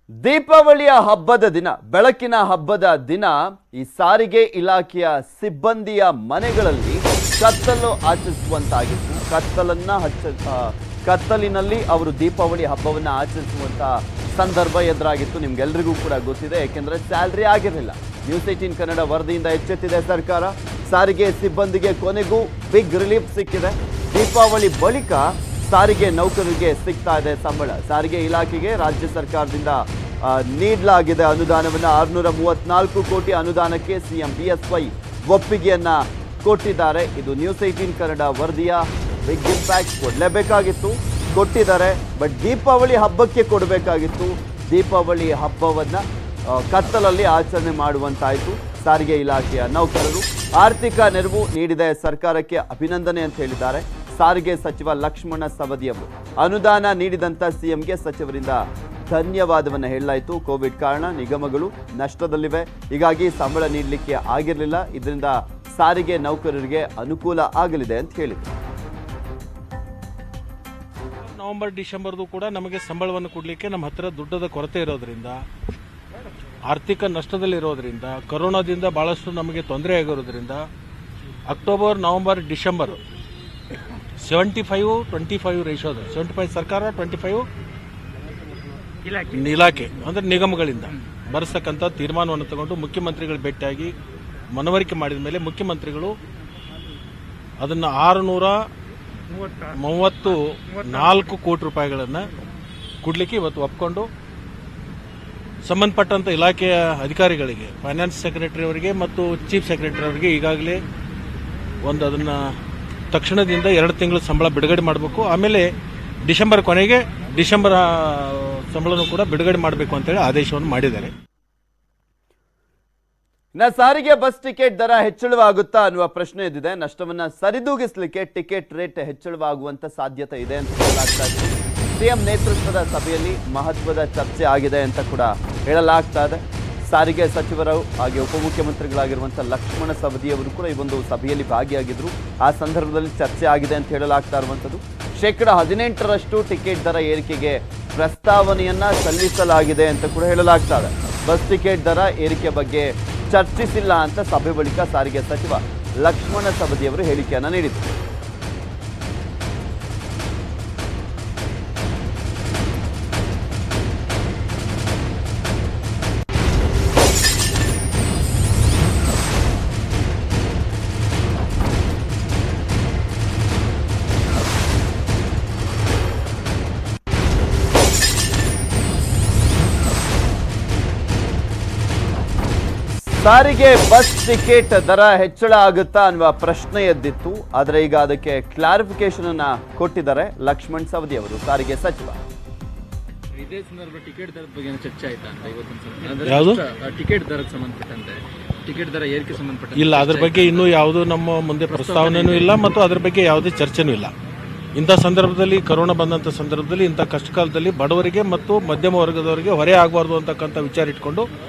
ದೀಪಾವಳಿಯ ಹಬ್ಬದ ದಿನ, ಬೆಳಕಿನ ಹಬ್ಬದ ದಿನ ಈ ಸಾರಿಗೆ ಇಲಾಖೆಯ ಸಿಬ್ಬಂದಿಯ ಮನೆಗಳಲ್ಲಿ ಕತ್ತಲು ಆಚರಿಸುವಂತಾಗಿತ್ತು. ಕತ್ತಲಿನಲ್ಲಿ ಅವರು ದೀಪಾವಳಿ ಹಬ್ಬವನ್ನು ಆಚರಿಸುವಂತ ಸಂದರ್ಭ ಎದುರಾಗಿತ್ತು. ನಿಮ್ಗೆಲ್ರಿಗೂ ಕೂಡ ಗೊತ್ತಿದೆ, ಯಾಕೆಂದ್ರೆ ಸ್ಯಾಲರಿ ಆಗಿರಲಿಲ್ಲ. ನ್ಯೂಸ್ 18 ಕನ್ನಡ ವರದಿಯಿಂದ ಎಚ್ಚೆತ್ತಿದೆ ಸರ್ಕಾರ. ಸಾರಿಗೆ ಸಿಬ್ಬಂದಿಗೆ ಕೊನೆಗೂ ಬಿಗ್ ರಿಲೀಫ್ ಸಿಕ್ಕಿದೆ. ದೀಪಾವಳಿ ಬಳಿಕ ಸಾರಿಗೆ ನೌಕರರಿಗೆ ಸಿಗ್ತಾ ಇದೆ ಸಂಬಳ. ಸಾರಿಗೆ ಇಲಾಖೆಗೆ ರಾಜ್ಯ ಸರ್ಕಾರದಿಂದ ನೀಡಲಾಗಿದೆ ಅನುದಾನವನ್ನು. 634 ಕೋಟಿ ಅನುದಾನಕ್ಕೆ ಸಿಎಂ ಬಿಎಸ್ವೈ ಒಪ್ಪಿಗೆಯನ್ನ ಕೊಟ್ಟಿದ್ದಾರೆ. ಇದು ನ್ಯೂಸ್ 18 ಕನ್ನಡ ವರದಿಯ ಬಿಗ್ ಇಂಪ್ಯಾಕ್ಟ್. ಕೊಡಲೇಬೇಕಾಗಿತ್ತು, ಕೊಟ್ಟಿದ್ದಾರೆ. ಬಟ್ ದೀಪಾವಳಿ ಹಬ್ಬಕ್ಕೆ ಕೊಡಬೇಕಾಗಿತ್ತು. ದೀಪಾವಳಿ ಹಬ್ಬವನ್ನ ಕತ್ತಲಲ್ಲಿ ಆಚರಣೆ ಮಾಡುವಂತಾಯಿತು. ಸಾರಿಗೆ ಇಲಾಖೆಯ ನೌಕರರು ಆರ್ಥಿಕ ನೆರವು ನೀಡಿದ ಸರ್ಕಾರಕ್ಕೆ ಅಭಿನಂದನೆ ಅಂತ ಹೇಳಿದ್ದಾರೆ ಸಾರಿಗೆ ಸಚಿವ ಲಕ್ಷ್ಮಣ ಸವದಿಯವರು. ಅನುದಾನ ನೀಡಿದಂತ ಸಿಎಂಗೆ ಸಚಿವರಿಂದ ಧನ್ಯವಾದವನ್ನು ಹೇಳಲಾಯಿತು. ಕೋವಿಡ್ ಕಾರಣ ನಿಗಮಗಳು ನಷ್ಟದಲ್ಲಿವೆ, ಹೀಗಾಗಿ ಸಂಬಳ ನೀಡಲಿಕ್ಕೆ ಆಗಿರಲಿಲ್ಲ. ಇದರಿಂದ ಸಾರಿಗೆ ನೌಕರರಿಗೆ ಅನುಕೂಲ ಆಗಲಿದೆ ಅಂತ ಹೇಳಿದರು. ನವೆಂಬರ್ ಡಿಸೆಂಬರ್ದು ಕೂಡ ನಮಗೆ ಸಂಬಳವನ್ನು ಕೊಡಲಿಕ್ಕೆ ನಮ್ಮ ಹತ್ತಿರ ದುಡ್ಡದ ಕೊರತೆ ಇರೋದ್ರಿಂದ, ಆರ್ಥಿಕ ನಷ್ಟದಲ್ಲಿರೋದ್ರಿಂದ, ಕೊರೋನಾದಿಂದ ಭಾಳಷ್ಟು ನಮಗೆ ತೊಂದರೆ ಆಗಿರೋದ್ರಿಂದ ಅಕ್ಟೋಬರ್, ನವೆಂಬರ್, ಡಿಸೆಂಬರ್ 75-25 ರೇಷೋದು. 75 ಸರ್ಕಾರ, 25 ಇಲಾಖೆ ಅಂದರೆ ನಿಗಮಗಳಿಂದ ಬರೆಸ್ತಕ್ಕಂಥ ತೀರ್ಮಾನವನ್ನು ತಗೊಂಡು ಮುಖ್ಯಮಂತ್ರಿಗಳು ಭೇಟಿಯಾಗಿ ಮನವರಿಕೆ ಮಾಡಿದ ಮೇಲೆ ಮುಖ್ಯಮಂತ್ರಿಗಳು ಅದನ್ನು 634 ಕೋಟಿ ರೂಪಾಯಿಗಳನ್ನು ಕೊಡಲಿಕ್ಕೆ ಇವತ್ತು ಒಪ್ಕೊಂಡು ಸಂಬಂಧಪಟ್ಟಂಥ ಇಲಾಖೆಯ ಅಧಿಕಾರಿಗಳಿಗೆ, ಫೈನಾನ್ಸ್ ಸೆಕ್ರೆಟರಿ ಅವರಿಗೆ ಮತ್ತು ಚೀಫ್ ಸೆಕ್ರೆಟರಿ ಅವರಿಗೆ ಈಗಾಗಲೇ ಅದನ್ನು ತಕ್ಷಣದಿಂದ 2 ತಿಂಗಳು ಸಂಬಳ ಬಿಡುಗಡೆ ಮಾಡಬೇಕು. ಆಮೇಲೆ ಡಿಸೆಂಬರ್ ಕೊನೆಗೆ ಡಿಸೆಂಬರ್ ಸಂಬಳನೂ ಕೂಡ ಬಿಡುಗಡೆ ಮಾಡಬೇಕು ಅಂತೇಳಿ ಆದೇಶವನ್ನು ಮಾಡಿದ್ದಾರೆ. ಸಾರಿಗೆ ಬಸ್ ಟಿಕೆಟ್ ದರ ಹೆಚ್ಚಳವಾಗುತ್ತಾ ಅನ್ನುವ ಪ್ರಶ್ನೆ ಎದ್ದಿದೆ. ನಷ್ಟವನ್ನ ಸರಿದೂಗಿಸಲಿಕ್ಕೆ ಟಿಕೆಟ್ ರೇಟ್ ಹೆಚ್ಚಳವಾಗುವಂತ ಸಾಧ್ಯತೆ ಇದೆ ಅಂತ ಹೇಳಲಾಗ್ತಾ ಇತ್ತು. ಸಿಎಂ ನೇತೃತ್ವದ ಸಭೆಯಲ್ಲಿ ಮಹತ್ವದ ಚರ್ಚೆ ಆಗಿದೆ ಅಂತ ಕೂಡ ಹೇಳಲಾಗ್ತಾ ಇದೆ. ಸಾರಿಗೆ ಸಚಿವರು ಹಾಗೆ ಉಪಮುಖ್ಯಮಂತ್ರಿಗಳಾಗಿರುವಂತಹ ಲಕ್ಷ್ಮಣ ಸವದಿಯವರು ಕೂಡ ಈ ಒಂದು ಸಭೆಯಲ್ಲಿ ಭಾಗಿಯಾಗಿದ್ರು. ಆ ಸಂದರ್ಭದಲ್ಲಿ ಚರ್ಚೆ ಆಗಿದೆ ಅಂತ ಹೇಳಲಾಗ್ತಾ ಇರುವಂಥದ್ದು. 18% ಟಿಕೆಟ್ ದರ ಏರಿಕೆಗೆ ಪ್ರಸ್ತಾವನೆಯನ್ನ ಸಲ್ಲಿಸಲಾಗಿದೆ ಅಂತ ಕೂಡ ಹೇಳಲಾಗ್ತಾ ಇದೆ. ಬಸ್ ಟಿಕೆಟ್ ದರ ಏರಿಕೆ ಬಗ್ಗೆ ಚರ್ಚಿಸಿಲ್ಲ ಅಂತ ಸಭೆ ಬಳಿಕ ಸಾರಿಗೆ ಸಚಿವ ಲಕ್ಷ್ಮಣ ಸವದಿಯವರು ಹೇಳಿಕೆಯನ್ನ ನೀಡಿದರು. ಸಾರಿಗೆ ಬಸ್ ಟಿಕೆಟ್ ದರ ಹೆಚ್ಚಳ ಆಗುತ್ತಾ ಅನ್ನುವ ಪ್ರಶ್ನೆ ಎದ್ದಿತ್ತು. ಆದರೆ ಈಗ ಅದಕ್ಕೆ ಕ್ಲಾರಿಫಿಕೇಶನ್ ಅನ್ನ ಕೊಟ್ಟಿದ್ದಾರೆ ಲಕ್ಷ್ಮಣ್ ಸವದಿ ಅವರು, ಸಾರಿಗೆ ಸಚಿವ. ಇದೇ ಸಂದರ್ಭ ಟಿಕೆಟ್ ದರದ ಬಗ್ಗೆ ಚರ್ಚೆ ಆಯ್ತಾ ಅಂತ ಇವತ್ತಿನ ಟಿಕೆಟ್ ದರಕ್ಕೆ ಸಂಬಂಧಪಟ್ಟಂತೆ, ಟಿಕೆಟ್ ದರ ಏರಿಕೆ ಸಂಬಂಧಪಟ್ಟಂತೆ ಇಲ್ಲ, ಅದ್ರ ಬಗ್ಗೆ ಇನ್ನೂ ಯಾವುದು ನಮ್ಮ ಮುಂದೆ ಪ್ರಸ್ತಾವನೆಯೂ ಇಲ್ಲ ಮತ್ತು ಅದ್ರ ಬಗ್ಗೆ ಯಾವುದೇ ಚರ್ಚೆನೂ ಇಲ್ಲ. ಇಂಥ ಸಂದರ್ಭದಲ್ಲಿ, ಕೊರೋನಾ ಬಂದಂಥ ಸಂದರ್ಭದಲ್ಲಿ, ಇಂಥ ಕಷ್ಟಕಾಲದಲ್ಲಿ ಬಡವರಿಗೆ ಮತ್ತು ಮಧ್ಯಮ ವರ್ಗದವರಿಗೆ ಹೊರೆ ಆಗಬಾರ್ದು ಅಂತಕ್ಕಂಥ ವಿಚಾರ ಇಟ್ಕೊಂಡು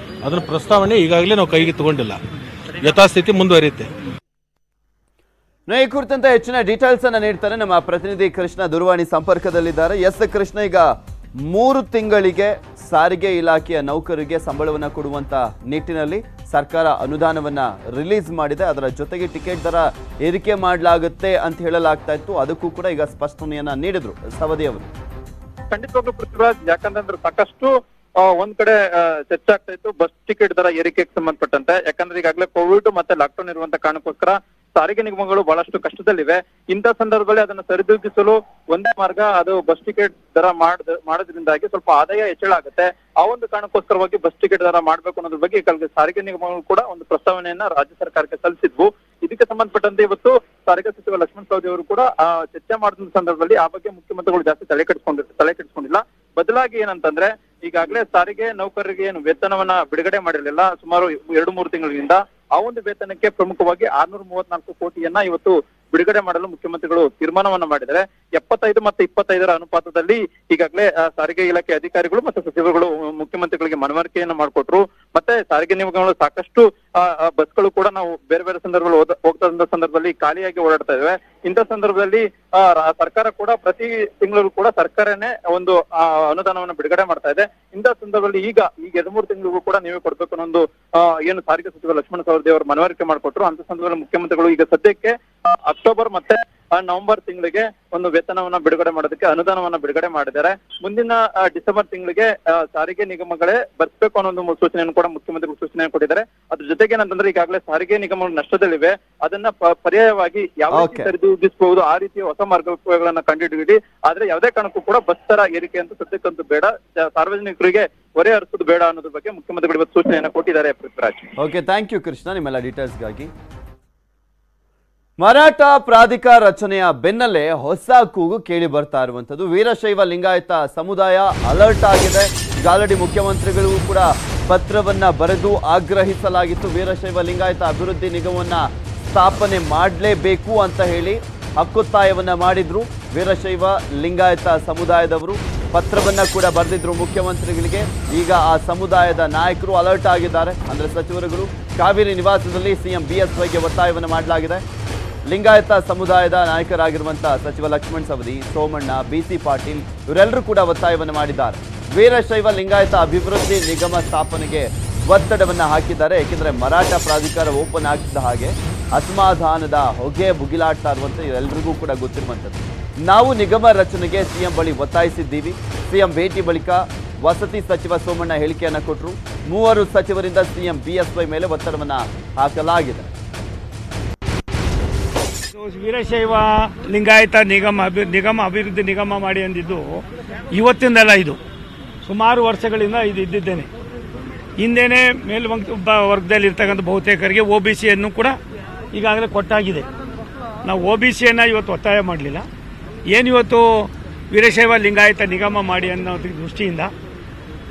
ಅದರ ಪ್ರಸ್ತಾವನೆ ಈಗಾಗಲೇ ನಾವು ಕೈಗೆ ತಗೊಂಡಿಲ್ಲ. ಯಥಾಸ್ಥಿತಿ ಮುಂದುವರಿಯುತ್ತೆ. ಈ ಕುರಿತಂತೆ ಹೆಚ್ಚಿನ ಡೀಟೇಲ್ಸ್ ಅನ್ನ ನೀಡ್ತಾರೆ ನಮ್ಮ ಪ್ರತಿನಿಧಿ ಕೃಷ್ಣ, ದೂರವಾಣಿ ಸಂಪರ್ಕದಲ್ಲಿದ್ದಾರೆ. ಎಸ್ ಕೃಷ್ಣ, ಈಗ 3 ತಿಂಗಳಿಗೆ ಸಾರಿಗೆ ಇಲಾಖೆಯ ನೌಕರರಿಗೆ ಸಂಬಳವನ್ನ ಕೊಡುವಂತ ನಿಟ್ಟಿನಲ್ಲಿ ಸರ್ಕಾರ ಅನುದಾನವನ್ನ ರಿಲೀಸ್ ಮಾಡಿದೆ. ಅದರ ಜೊತೆಗೆ ಟಿಕೆಟ್ ದರ ಏರಿಕೆ ಮಾಡಲಾಗುತ್ತೆ ಅಂತ ಹೇಳಲಾಗ್ತಾ ಇತ್ತು. ಅದಕ್ಕೂ ಕೂಡ ಈಗ ಸ್ಪಷ್ಟನೆಯನ್ನ ನೀಡಿದ್ರು ಸವದಿ ಅವರು. ಖಂಡಿತವಾಗ್ಲೂ ಪೃಥ್ವಿರಾಜ್, ಯಾಕಂತಂದ್ರೆ ಸಾಕಷ್ಟು ಒಂದ್ ಕಡೆ ಚರ್ಚೆ ಆಗ್ತಾ ಇತ್ತು ಬಸ್ ಟಿಕೆಟ್ ದರ ಏರಿಕೆಗೆ ಸಂಬಂಧಪಟ್ಟಂತೆ. ಯಾಕಂದ್ರೆ ಈಗಾಗಲೇ ಕೋವಿಡ್ ಮತ್ತೆ ಲಾಕ್ಡೌನ್ ಇರುವಂತ ಕಾರಣಕ್ಕೋಸ್ಕರ ಸಾರಿಗೆ ನಿಗಮಗಳು ಬಹಳಷ್ಟು ಕಷ್ಟದಲ್ಲಿವೆ. ಇಂಥ ಸಂದರ್ಭದಲ್ಲಿ ಅದನ್ನು ಸರಿದೂಗಿಸಲು ಒಂದೇ ಮಾರ್ಗ, ಅದು ಬಸ್ ಟಿಕೆಟ್ ದರ ಮಾಡೋದ್ರಿಂದಾಗಿ ಸ್ವಲ್ಪ ಆದಾಯ ಹೆಚ್ಚಳ ಆಗುತ್ತೆ. ಆ ಒಂದು ಕಾರಣಕ್ಕೋಸ್ಕರವಾಗಿ ಬಸ್ ಟಿಕೆಟ್ ದರ ಮಾಡ್ಬೇಕು ಅನ್ನೋದ್ರ ಬಗ್ಗೆ ಈಗಾಗಲೇ ಸಾರಿಗೆ ನಿಗಮಗಳು ಕೂಡ ಒಂದು ಪ್ರಸ್ತಾವನೆಯನ್ನ ರಾಜ್ಯ ಸರ್ಕಾರಕ್ಕೆ ಸಲ್ಲಿಸಿದ್ವು. ಇದಕ್ಕೆ ಸಂಬಂಧಪಟ್ಟಂತೆ ಇವತ್ತು ಸಾರಿಗೆ ಸಚಿವ ಲಕ್ಷ್ಮಣ ಸವದಿ ಅವರು ಕೂಡ ಚರ್ಚೆ ಮಾಡಿದ ಸಂದರ್ಭದಲ್ಲಿ ಆ ಬಗ್ಗೆ ಮುಖ್ಯಮಂತ್ರಿಗಳು ಜಾಸ್ತಿ ತಲೆ ಕೆಡಿಸ್ಕೊಂಡಿಲ್ಲ. ಬದಲಾಗಿ ಏನಂತಂದ್ರೆ, ಈಗಾಗಲೇ ಸಾರಿಗೆ ನೌಕರರಿಗೆ ಏನು ವೇತನವನ್ನ ಬಿಡುಗಡೆ ಮಾಡಿರಲಿಲ್ಲ ಸುಮಾರು 2-3 ತಿಂಗಳಿಂದ, ಆ ಒಂದು ವೇತನಕ್ಕೆ ಪ್ರಮುಖವಾಗಿ 634 ಕೋಟಿಯನ್ನ ಇವತ್ತು ಬಿಡುಗಡೆ ಮಾಡಲು ಮುಖ್ಯಮಂತ್ರಿಗಳು ತೀರ್ಮಾನವನ್ನ ಮಾಡಿದ್ದಾರೆ. 75 ಮತ್ತು 25ರ ಅನುಪಾತದಲ್ಲಿ ಈಗಾಗಲೇ ಸಾರಿಗೆ ಇಲಾಖೆ ಅಧಿಕಾರಿಗಳು ಮತ್ತು ಸಚಿವರುಗಳು ಮುಖ್ಯಮಂತ್ರಿಗಳಿಗೆ ಮನವರಿಕೆಯನ್ನು ಮಾಡಿಕೊಟ್ರು. ಮತ್ತೆ ಸಾರಿಗೆ ನಿಗಮಗಳು ಸಾಕಷ್ಟು ಬಸ್ಗಳು ಕೂಡ ನಾವು ಬೇರೆ ಬೇರೆ ಸಂದರ್ಭದಲ್ಲಿ ಹೋಗ್ತಾ ಸಂದರ್ಭದಲ್ಲಿ ಖಾಲಿಯಾಗಿ ಓಡಾಡ್ತಾ ಇದ್ದೇವೆ. ಇಂಥ ಸಂದರ್ಭದಲ್ಲಿ ಸರ್ಕಾರ ಕೂಡ ಪ್ರತಿ ತಿಂಗಳು ಕೂಡ ಸರ್ಕಾರನೇ ಒಂದು ಅನುದಾನವನ್ನು ಬಿಡುಗಡೆ ಮಾಡ್ತಾ ಇದೆ. ಇಂಥ ಸಂದರ್ಭದಲ್ಲಿ ಈಗ 2-3 ತಿಂಗಳಿಗೂ ಕೂಡ ನೀವೇ ಕೊಡ್ಬೇಕು ಅನ್ನೋ ಏನು ಸಾರಿಗೆ ಸಚಿವ ಲಕ್ಷ್ಮಣ ಸವದಿ ಅವರು ಮನವರಿಕೆ ಮಾಡಿಕೊಟ್ರು. ಅಂತ ಸಂದರ್ಭದಲ್ಲಿ ಮುಖ್ಯಮಂತ್ರಿಗಳು ಈಗ ಸದ್ಯಕ್ಕೆ ಅಕ್ಟೋಬರ್ ಮತ್ತೆ ನವೆಂಬರ್ ತಿಂಗಳಿಗೆ ಒಂದು ವೇತನವನ್ನ ಬಿಡುಗಡೆ ಮಾಡೋದಕ್ಕೆ ಅನುದಾನವನ್ನ ಬಿಡುಗಡೆ ಮಾಡಿದ್ದಾರೆ. ಮುಂದಿನ ಡಿಸೆಂಬರ್ ತಿಂಗಳಿಗೆ ಸಾರಿಗೆ ನಿಗಮಗಳೇ ಬರ್ಸ್ಬೇಕು ಅನ್ನೋ ಒಂದು ಸೂಚನೆಯನ್ನು ಕೂಡ ಮುಖ್ಯಮಂತ್ರಿಗಳು ಸೂಚನೆಯನ್ನು ಕೊಟ್ಟಿದ್ದಾರೆ. ಅದ್ರ ಜೊತೆಗೆ ಏನಂತಂದ್ರೆ ಈಗಾಗಲೇ ಸಾರಿಗೆ ನಿಗಮಗಳು ನಷ್ಟದಲ್ಲಿವೆ, ಅದನ್ನ ಪರ್ಯಾಯವಾಗಿ ಯಾವ ರೀತಿ ಸರಿದೂಗಿಸಬಹುದು ಆ ರೀತಿಯ ಹೊಸ ಮಾರ್ಗೋಪಾಯಗಳನ್ನ ಕಂಡುಹಿಡಿಯಿರಿ. ಆದ್ರೆ ಯಾವುದೇ ಕಾರಣಕ್ಕೂ ಕೂಡ ಬಸ್ ದರ ಏರಿಕೆ ಅಂತ ಸದ್ಯಕ್ಕಂತೂ ಬೇಡ, ಸಾರ್ವಜನಿಕರಿಗೆ ಹೊರೆ ಹರಿಸೋದು ಬೇಡ ಅನ್ನೋದ್ರ ಬಗ್ಗೆ ಮುಖ್ಯಮಂತ್ರಿಗಳು ಇವತ್ತು ಸೂಚನೆಯನ್ನು ಕೊಟ್ಟಿದ್ದಾರೆ. Prithviraj. Okay, thank you Krishna ನಿಮ್ಮೆಲ್ಲ ಡೀಟೇಲ್ಸ್ಗಾಗಿ. ಮರಾಠ ಪ್ರಾಧಿಕಾರ ರಚನೆಯ ಬೆನ್ನಲ್ಲೇ ಹೊಸ ಕೂಗು ಕೇಳಿ ಬರ್ತಾ ಇರುವಂತದ್ದು. ವೀರಶೈವ ಲಿಂಗಾಯತ ಸಮುದಾಯ ಅಲರ್ಟ್ ಆಗಿದೆ. ಆಲ್ರೆಡಿ ಮುಖ್ಯಮಂತ್ರಿಗಳಿಗೂ ಕೂಡ ಪತ್ರವನ್ನ ಬರೆದು ಆಗ್ರಹಿಸಲಾಗಿತ್ತು. ವೀರಶೈವ ಲಿಂಗಾಯತ ಅಭಿವೃದ್ಧಿ ನಿಗಮವನ್ನ ಸ್ಥಾಪನೆ ಮಾಡಲೇಬೇಕು ಅಂತ ಹೇಳಿ ಹಕ್ಕೊತ್ತಾಯವನ್ನ ಮಾಡಿದ್ರು. ವೀರಶೈವ ಲಿಂಗಾಯತ ಸಮುದಾಯದವರು ಪತ್ರವನ್ನ ಕೂಡ ಬರೆದಿದ್ರು ಮುಖ್ಯಮಂತ್ರಿಗಳಿಗೆ. ಈಗ ಆ ಸಮುದಾಯದ ನಾಯಕರು ಅಲರ್ಟ್ ಆಗಿದ್ದಾರೆ. ಅಂದ್ರೆ ಸಚಿವರುಗಳು ಕಾವೇರಿ ನಿವಾಸದಲ್ಲಿ ಸಿಎಂ ಬಿಎಸ್ವೈಗೆ ಒತ್ತಾಯವನ್ನು ಮಾಡಲಾಗಿದೆ. ಲಿಂಗಾಯತ ಸಮುದಾಯದ ನಾಯಕರಾಗಿರುವಂತಹ ಸಚಿವ ಲಕ್ಷ್ಮಣ ಸವದಿ, ಸೋಮಣ್ಣ, ಬಿಸಿ ಪಾಟೀಲ್ ಇವರೆಲ್ಲರೂ ಕೂಡ ಒತ್ತಾಯವನ್ನು ಮಾಡಿದ್ದಾರೆ. ವೀರಶೈವ ಲಿಂಗಾಯತ ಅಭಿವೃದ್ಧಿ ನಿಗಮ ಸ್ಥಾಪನೆಗೆ ಒತ್ತಡವನ್ನು ಹಾಕಿದ್ದಾರೆ. ಏಕೆಂದರೆ ಮರಾಠ ಪ್ರಾಧಿಕಾರ ಓಪನ್ ಆಗ್ತಿದ್ದ ಹಾಗೆ ಅಸಮಾಧಾನದ ಹೊಗೆ ಭುಗಿಲಾಡ್ತಾ ಇರುವಂತೆ ಎಲ್ಲರಿಗೂ ಕೂಡ ಗೊತ್ತಿರುವಂಥದ್ದು. ನಾವು ನಿಗಮ ರಚನೆಗೆ ಸಿಎಂ ಬಳಿ ಒತ್ತಾಯಿಸಿದ್ದೀವಿ. ಸಿಎಂ ಭೇಟಿ ಬಳಿಕ ವಸತಿ ಸಚಿವ ಸೋಮಣ್ಣ ಹೇಳಿಕೆಯನ್ನು ಕೊಟ್ಟರು. 3 ಸಚಿವರಿಂದ ಸಿಎಂ ಬಿಎಸ್ವೈ ಮೇಲೆ ಒತ್ತಡವನ್ನು ಹಾಕಲಾಗಿದೆ. ವೀರಶೈವ ಲಿಂಗಾಯತ ನಿಗಮ ಅಭಿವೃದ್ಧಿ ನಿಗಮ ಮಾಡಿ ಅಂದಿದ್ದು ಇವತ್ತಿಂದಲ್ಲ, ಇದು ಸುಮಾರು ವರ್ಷಗಳಿಂದ ಇದು ಇದ್ದಿದ್ದೇನೆ. ಹಿಂದೇನೆ ವರ್ಗದಲ್ಲಿ ಇರ್ತಕ್ಕಂಥ ಬಹುತೇಕರಿಗೆ OBCಯನ್ನು ಕೂಡ ಈಗಾಗಲೇ ಕೊಟ್ಟಾಗಿದೆ. ನಾವು OBCಯನ್ನು ಇವತ್ತು ಒತ್ತಾಯ ಮಾಡಲಿಲ್ಲ. ಏನಿವತ್ತು ವೀರಶೈವ ಲಿಂಗಾಯತ ನಿಗಮ ಮಾಡಿ ಅನ್ನೋ ದೃಷ್ಟಿಯಿಂದ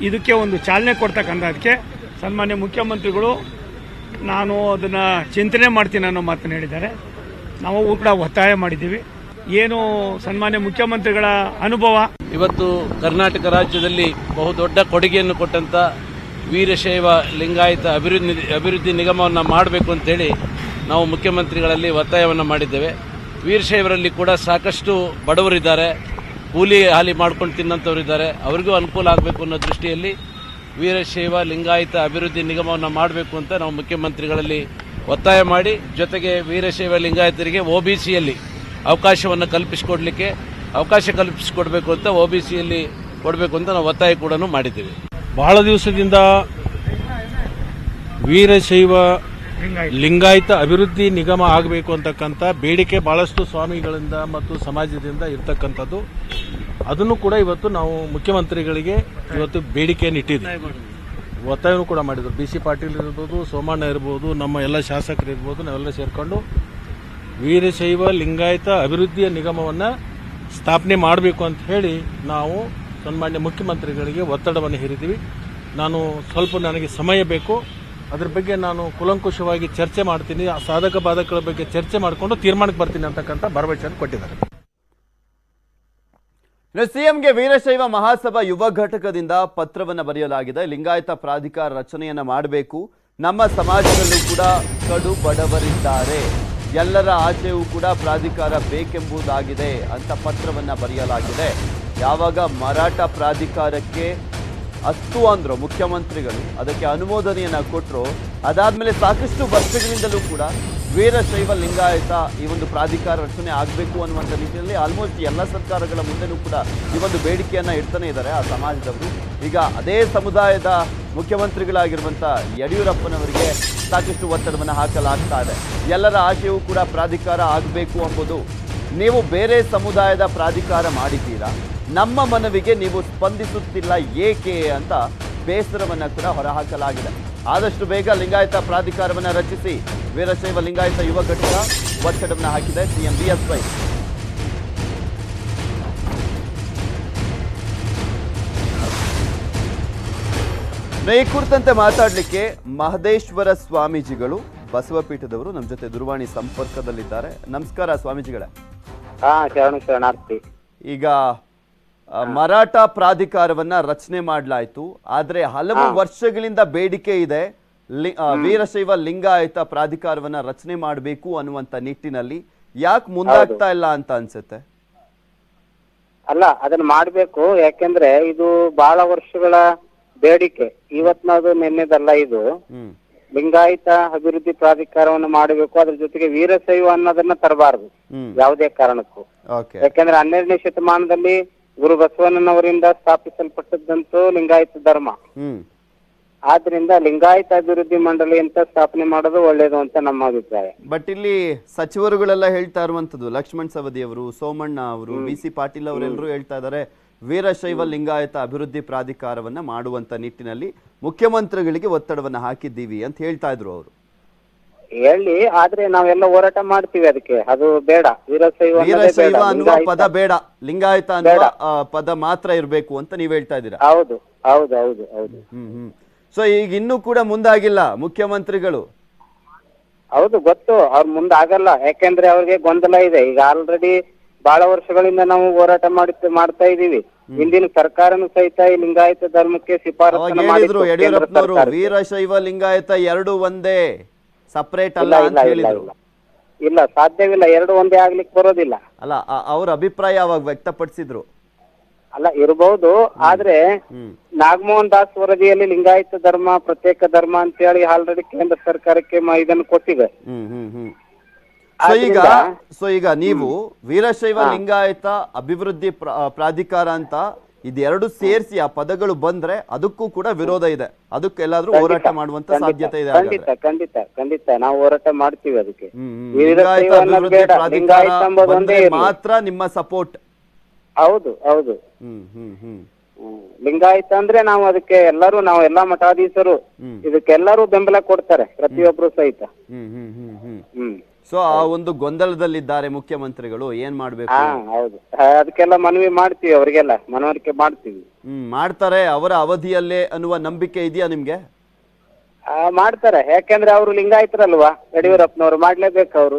ಇದಕ್ಕೆ ಒಂದು ಚಾಲನೆ ಕೊಡ್ತಕ್ಕಂಥದಕ್ಕೆ ಸನ್ಮಾನ್ಯ ಮುಖ್ಯಮಂತ್ರಿಗಳು ನಾನು ಅದನ್ನು ಚಿಂತನೆ ಮಾಡ್ತೀನಿ ಅನ್ನೋ ಮಾತನ್ನು ಹೇಳಿದ್ದಾರೆ. ನಾವು ಕೂಡ ಒತ್ತಾಯ ಮಾಡಿದ್ದೀವಿ. ಏನು ಸನ್ಮಾನ್ಯ ಮುಖ್ಯಮಂತ್ರಿಗಳ ಅನುಭವ, ಇವತ್ತು ಕರ್ನಾಟಕ ರಾಜ್ಯದಲ್ಲಿ ಬಹುದೊಡ್ಡ ಕೊಡುಗೆಯನ್ನು ಕೊಟ್ಟಂತ ವೀರಶೈವ ಲಿಂಗಾಯತ ಅಭಿವೃದ್ಧಿ ನಿಗಮವನ್ನು ಮಾಡಬೇಕು ಅಂತೇಳಿ ನಾವು ಮುಖ್ಯಮಂತ್ರಿಗಳಲ್ಲಿ ಒತ್ತಾಯವನ್ನು ಮಾಡಿದ್ದೇವೆ. ವೀರಶೈವರಲ್ಲಿ ಕೂಡ ಸಾಕಷ್ಟು ಬಡವರಿದ್ದಾರೆ, ಕೂಲಿ ಹಾಲಿ ಮಾಡ್ಕೊಂಡು ತಿನ್ನಂಥವರಿದ್ದಾರೆ. ಅವರಿಗೂ ಅನುಕೂಲ ಆಗಬೇಕು ಅನ್ನೋ ದೃಷ್ಟಿಯಲ್ಲಿ ವೀರಶೈವ ಲಿಂಗಾಯತ ಅಭಿವೃದ್ಧಿ ನಿಗಮವನ್ನು ಮಾಡಬೇಕು ಅಂತ ನಾವು ಮುಖ್ಯಮಂತ್ರಿಗಳಲ್ಲಿ ಒತ್ತಾಯ ಮಾಡಿ, ಜೊತೆಗೆ ವೀರಶೈವ ಲಿಂಗಾಯತರಿಗೆ OBCಯಲ್ಲಿ ಅವಕಾಶವನ್ನು ಕಲ್ಪಿಸಿಕೊಡಬೇಕು ಅಂತ OBCಯಲ್ಲಿ ಕೊಡಬೇಕು ಅಂತ ನಾವು ಒತ್ತಾಯ ಕೂಡ ಮಾಡಿದ್ದೀವಿ. ಬಹಳ ದಿವಸದಿಂದ ವೀರಶೈವ ಲಿಂಗಾಯತ ಅಭಿವೃದ್ಧಿ ನಿಗಮ ಆಗಬೇಕು ಅಂತಕ್ಕಂಥ ಬೇಡಿಕೆ ಬಹಳಷ್ಟು ಸ್ವಾಮಿಗಳಿಂದ ಮತ್ತು ಸಮಾಜದಿಂದ ಇರ್ತಕ್ಕಂಥದ್ದು. ಅದನ್ನು ಕೂಡ ಇವತ್ತು ನಾವು ಮುಖ್ಯಮಂತ್ರಿಗಳಿಗೆ ಇವತ್ತು ಬೇಡಿಕೆಯನ್ನು ಇಟ್ಟಿದ್ದೀವಿ, ಒತ್ತಾಯವನ್ನು ಕೂಡ ಮಾಡಿದರು. BC ಪಾಟೀಲ್ ಇರ್ಬೋದು, ಸೋಮಣ್ಣ ಇರ್ಬೋದು, ನಮ್ಮ ಎಲ್ಲ ಶಾಸಕರು ಇರ್ಬೋದು, ನಾವೆಲ್ಲ ಸೇರಿಕೊಂಡು ವೀರಶೈವ ಲಿಂಗಾಯತ ಅಭಿವೃದ್ಧಿಯ ನಿಗಮವನ್ನು ಸ್ಥಾಪನೆ ಮಾಡಬೇಕು ಅಂತ ಹೇಳಿ ನಾವು ಸನ್ಮಾನ್ಯ ಮುಖ್ಯಮಂತ್ರಿಗಳಿಗೆ ಒತ್ತಡವನ್ನು ಹೇರಿದ್ದೀವಿ. ನನಗೆ ಸಮಯ ಬೇಕು, ಅದ್ರ ಬಗ್ಗೆ ನಾನು ಕೂಲಂಕುಷವಾಗಿ ಚರ್ಚೆ ಮಾಡ್ತೀನಿ, ಸಾಧಕ ಬಾಧಕಗಳ ಬಗ್ಗೆ ಚರ್ಚೆ ಮಾಡಿಕೊಂಡು ತೀರ್ಮಾನಕ್ಕೆ ಬರ್ತೀನಿ ಅಂತಕ್ಕಂಥ ಭರವಸೆಯನ್ನು ಕೊಟ್ಟಿದ್ದಾರೆ. ಸಿಎಂಗೆ ವೀರಶೈವ ಮಹಾಸಭಾ ಯುವ ಘಟಕದಿಂದ ಪತ್ರವನ್ನು ಬರೆಯಲಾಗಿದೆ. ಲಿಂಗಾಯತ ಪ್ರಾಧಿಕಾರ ರಚನೆಯನ್ನ ಮಾಡಬೇಕು, ನಮ್ಮ ಸಮಾಜದಲ್ಲೂ ಕೂಡ ಕಡು ಬಡವರಿದ್ದಾರೆ, ಎಲ್ಲರ ಆಚೆಯೂ ಕೂಡ ಪ್ರಾಧಿಕಾರ ಬೇಕೆಂಬುದಾಗಿದೆ ಅಂತ ಪತ್ರವನ್ನ ಬರೆಯಲಾಗಿದೆ. ಯಾವಾಗ ಮರಾಠ ಪ್ರಾಧಿಕಾರಕ್ಕೆ ಅಸ್ತು ಅಂದ್ರು ಮುಖ್ಯಮಂತ್ರಿಗಳು, ಅದಕ್ಕೆ ಅನುಮೋದನೆಯನ್ನ ಕೊಟ್ಟರು, ಅದಾದ್ಮೇಲೆ ಸಾಕಷ್ಟು ವರ್ಷಗಳಿಂದಲೂ ಕೂಡ ವೀರಶೈವ ಲಿಂಗಾಯತ ಈ ಒಂದು ಪ್ರಾಧಿಕಾರ ರಚನೆ ಆಗಬೇಕು ಅನ್ನುವಂಥ ರೀತಿಯಲ್ಲಿ ಆಲ್ಮೋಸ್ಟ್ ಎಲ್ಲ ಸರ್ಕಾರಗಳ ಮುಂದೆನೂ ಕೂಡ ಈ ಒಂದು ಬೇಡಿಕೆಯನ್ನ ಇಡ್ತಾನೆ ಇದ್ದಾರೆ ಆ ಸಮಾಜದವರು. ಈಗ ಅದೇ ಸಮುದಾಯದ ಮುಖ್ಯಮಂತ್ರಿಗಳಾಗಿರುವಂಥ ಯಡಿಯೂರಪ್ಪನವರಿಗೆ ಸಾಕಷ್ಟು ಒತ್ತಡವನ್ನು ಹಾಕಲಾಗ್ತಾ ಇದೆ. ಎಲ್ಲರ ಆಶೆಯೂ ಕೂಡ ಪ್ರಾಧಿಕಾರ ಆಗಬೇಕು ಎಂಬುದು. ನೀವು ಬೇರೆ ಸಮುದಾಯದ ಪ್ರಾಧಿಕಾರ ಮಾಡಿದ್ದೀರಾ, ನಮ್ಮ ಮನವಿಗೆ ನೀವು ಸ್ಪಂದಿಸುತ್ತಿಲ್ಲ ಏಕೆ ಅಂತ ಬೇಸರವನ್ನು ಕೂಡ ಹೊರಹಾಕಲಾಗಿದೆ. ಆದಷ್ಟು ಬೇಗ ಲಿಂಗಾಯತ ಪ್ರಾಧಿಕಾರವನ್ನು ರಚಿಸಿ ವೀರಶೈವ ಲಿಂಗಾಯತ ಯುವ ಘಟಕ ಒತ್ತಡವನ್ನು ಹಾಕಿದೆ ಸಿಎಂ ಬಿಎಸ್ವೈ. ಈ ಕುರಿತಂತೆ ಮಾತಾಡಲಿಕ್ಕೆ ಮಹದೇಶ್ವರ ಸ್ವಾಮೀಜಿಗಳು ಬಸವಪೀಠದವರು ನಮ್ಮ ಜೊತೆ ದೂರವಾಣಿ ಸಂಪರ್ಕದಲ್ಲಿದ್ದಾರೆ. ನಮಸ್ಕಾರ ಸ್ವಾಮೀಜಿಗಳೇ. ಶರಣಾರ್ಥಿ. ಈಗ ಮರಾಠ ಪ್ರಾಧಿಕಾರವನ್ನ ರಚನೆ ಮಾಡಲಾಯಿತು. ಆದ್ರೆ ಹಲವು ವರ್ಷಗಳಿಂದ ಬೇಡಿಕೆ ಇದೆ ವೀರಶೈವ ಲಿಂಗಾಯತ ಪ್ರಾಧಿಕಾರವನ್ನ ರಚನೆ ಮಾಡಬೇಕು ಅನ್ನುವಂತ ನಿಟ್ಟಿನಲ್ಲಿ. ಯಾಕೆ ಮುಂದಾಗ್ತಾ ಇಲ್ಲ ಅಂತ ಅನ್ಸುತ್ತೆ? ಅಲ್ಲ, ಅದನ್ನ ಮಾಡ್ಬೇಕು. ಯಾಕೆಂದ್ರೆ ಇದು ಬಹಳ ವರ್ಷಗಳ ಬೇಡಿಕೆ, ಇವತ್ನದು ನಿನ್ನೆದಲ್ಲ. ಇದು ಲಿಂಗಾಯತ ಅಭಿವೃದ್ಧಿ ಪ್ರಾಧಿಕಾರವನ್ನು ಮಾಡಬೇಕು. ಅದ್ರ ಜೊತೆಗೆ ವೀರಶೈವ ಅನ್ನೋದನ್ನ ತರಬಾರದು ಯಾವುದೇ ಕಾರಣಕ್ಕೂ. ಯಾಕೆಂದ್ರೆ 12ನೇ ಶತಮಾನದಲ್ಲಿ ಗುರು ಬಸವಣ್ಣನವರಿಂದ ಸ್ಥಾಪಿಸಲ್ಪಟ್ಟದ್ದಂತೂ ಲಿಂಗಾಯತ ಧರ್ಮ. ಆದ್ರಿಂದ ಲಿಂಗಾಯತ ಅಭಿವೃದ್ಧಿ ಮಂಡಳಿ ಅಂತ ಸ್ಥಾಪನೆ ಮಾಡೋದು ಒಳ್ಳೇದು ಅಂತ ನಮ್ಮ ಅಭಿಪ್ರಾಯ. ಬಟ್ ಇಲ್ಲಿ ಸಚಿವರುಗಳೆಲ್ಲ ಹೇಳ್ತಾ ಇರುವಂತದ್ದು, ಲಕ್ಷ್ಮಣ್ ಸವದಿ ಅವರು, ಸೋಮಣ್ಣ ಅವರು, BC ಪಾಟೀಲ್ ಅವರೆಲ್ಲರೂ ಹೇಳ್ತಾ ಇದ್ದಾರೆ ವೀರಶೈವ ಲಿಂಗಾಯತ ಅಭಿವೃದ್ಧಿ ಪ್ರಾಧಿಕಾರವನ್ನ ಮಾಡುವಂತ ನಿಟ್ಟಿನಲ್ಲಿ ಮುಖ್ಯಮಂತ್ರಿಗಳಿಗೆ ಒತ್ತಡವನ್ನ ಹಾಕಿದ್ದೀವಿ ಅಂತ ಹೇಳ್ತಾ ಇದ್ರು ಅವರು. ಹೇಳಿ, ಆದ್ರೆ ನಾವೆಲ್ಲ ಹೋರಾಟ ಮಾಡ್ತೀವಿ ಅದಕ್ಕೆ. ಅದು ಬೇಡ, ವೀರಶೈವ ಅನ್ನುವ ಪದ ಬೇಡ, ಲಿಂಗಾಯತ ಅನ್ನುವ ಪದ ಮಾತ್ರ ಇರ್ಬೇಕು ಅಂತ ನೀವ್ ಹೇಳ್ತಾ ಇದ್ದೀರಾ? ಹೌದು ಹೌದು ಹೌದು ಹೌದು. ಸೊ ಈಗ ಇನ್ನೂ ಕೂಡ ಮುಂದಾಗಿಲ್ಲ ಮುಖ್ಯಮಂತ್ರಿಗಳು? ಹೌದು, ಗೊತ್ತು, ಅವ್ರ ಮುಂದಾಗಲ್ಲ. ಯಾಕೆಂದ್ರೆ ಅವ್ರಿಗೆ ಗೊಂದಲ ಇದೆ. ಈಗ ಆಲ್ರೆಡಿ ಬಹಳ ವರ್ಷಗಳಿಂದ ನಾವು ಹೋರಾಟ ಮಾಡ್ತಾ ಇದೀವಿ. ಹಿಂದಿನ ಸರ್ಕಾರನು ಸಹಿತ ಈ ಲಿಂಗಾಯತ ಧರ್ಮಕ್ಕೆ ಶಿಫಾರಸನ್ನು ಮಾಡಿದ್ರು. ಯಡಿಯೂರಪ್ಪನವರು ವೀರಶೈವ ಲಿಂಗಾಯತ ಎರಡು ಒಂದೇ, ಸಪರೇಟ್ ಅಲ್ಲ ಅಂತ ಹೇಳಿದ್ರು. ಇಲ್ಲ, ಸಾಧ್ಯವಿಲ್ಲ, ಎರಡು ಒಂದೇ ಆಗ್ಲಿಕ್ಕೆ ಬರೋದಿಲ್ಲ. ಅಲ್ಲ, ಅವ್ರ ಅಭಿಪ್ರಾಯ ಅವಾಗ ವ್ಯಕ್ತಪಡಿಸಿದ್ರು. ಅಲ್ಲ, ಇರಬಹುದು. ಆದ್ರೆ ನಾಗಮೋಹನ್ ದಾಸ್ ವರದಿಯಲ್ಲಿ ಲಿಂಗಾಯತ ಧರ್ಮ ಪ್ರತ್ಯೇಕ ಧರ್ಮ ಅಂತ ಹೇಳಿ ಆಲ್ರೆಡಿ ಕೇಂದ್ರ ಸರ್ಕಾರಕ್ಕೆ ಇದನ್ನು ಕೊಟ್ಟಿದೆ. ಸೊ ಈಗ ನೀವು ವೀರಶೈವ ಲಿಂಗಾಯತ ಅಭಿವೃದ್ಧಿ ಪ್ರಾಧಿಕಾರ ಅಂತ ಇದೆರಡು ಸೇರಿಸಿ ಆ ಪದಗಳು ಬಂದ್ರೆ ಅದಕ್ಕೂ ಕೂಡ ವಿರೋಧ ಇದೆ. ಅದಕ್ಕೆಲ್ಲಾದ್ರೂ ಹೋರಾಟ ಮಾಡುವಂತ ಸಾಧ್ಯತೆ ಇದೆ? ಖಂಡಿತ ಖಂಡಿತ ಖಂಡಿತ ನಾವು ಹೋರಾಟ ಮಾಡ್ತೀವಿ ಅದಕ್ಕೆ. ಲಿಂಗಾಯತ ಅಭಿವೃದ್ಧಿ ಪ್ರಾಧಿಕಾರ ಮಾತ್ರ ನಿಮ್ಮ ಸಪೋರ್ಟ್? ಹೌದು ಹೌದು. ಲಿಂಗಾಯತ ಅಂದ್ರೆ ನಾವು ಅದಕ್ಕೆ ನಾವು ಎಲ್ಲಾ ಮಠಾಧೀಶರು ಇದಕ್ಕೆಲ್ಲರೂ ಬೆಂಬಲ ಕೊಡ್ತಾರೆ, ಪ್ರತಿಯೊಬ್ರು ಸಹಿತ. ಸೊ ಆ ಒಂದು ಗೊಂದಲದಲ್ಲಿದ್ದಾರೆ ಮುಖ್ಯಮಂತ್ರಿಗಳು, ಏನ್ ಮಾಡ್ಬೇಕು? ಹೌದು, ಅದಕ್ಕೆಲ್ಲ ಮನವಿ ಮಾಡ್ತೀವಿ, ಅವರಿಗೆಲ್ಲ ಮನವರಿಕೆ ಮಾಡ್ತೀವಿ. ಮಾಡ್ತಾರೆ ಅವರ ಅವಧಿಯಲ್ಲೇ ಅನ್ನುವ ನಂಬಿಕೆ ಇದೆಯಾ ನಿಮ್ಗೆ? ಮಾಡ್ತಾರೆ, ಯಾಕೆಂದ್ರೆ ಅವರು ಲಿಂಗಾಯತರಲ್ವಾ, ಯಡಿಯೂರಪ್ಪನವರು ಮಾಡ್ಲೇಬೇಕು. ಅವರು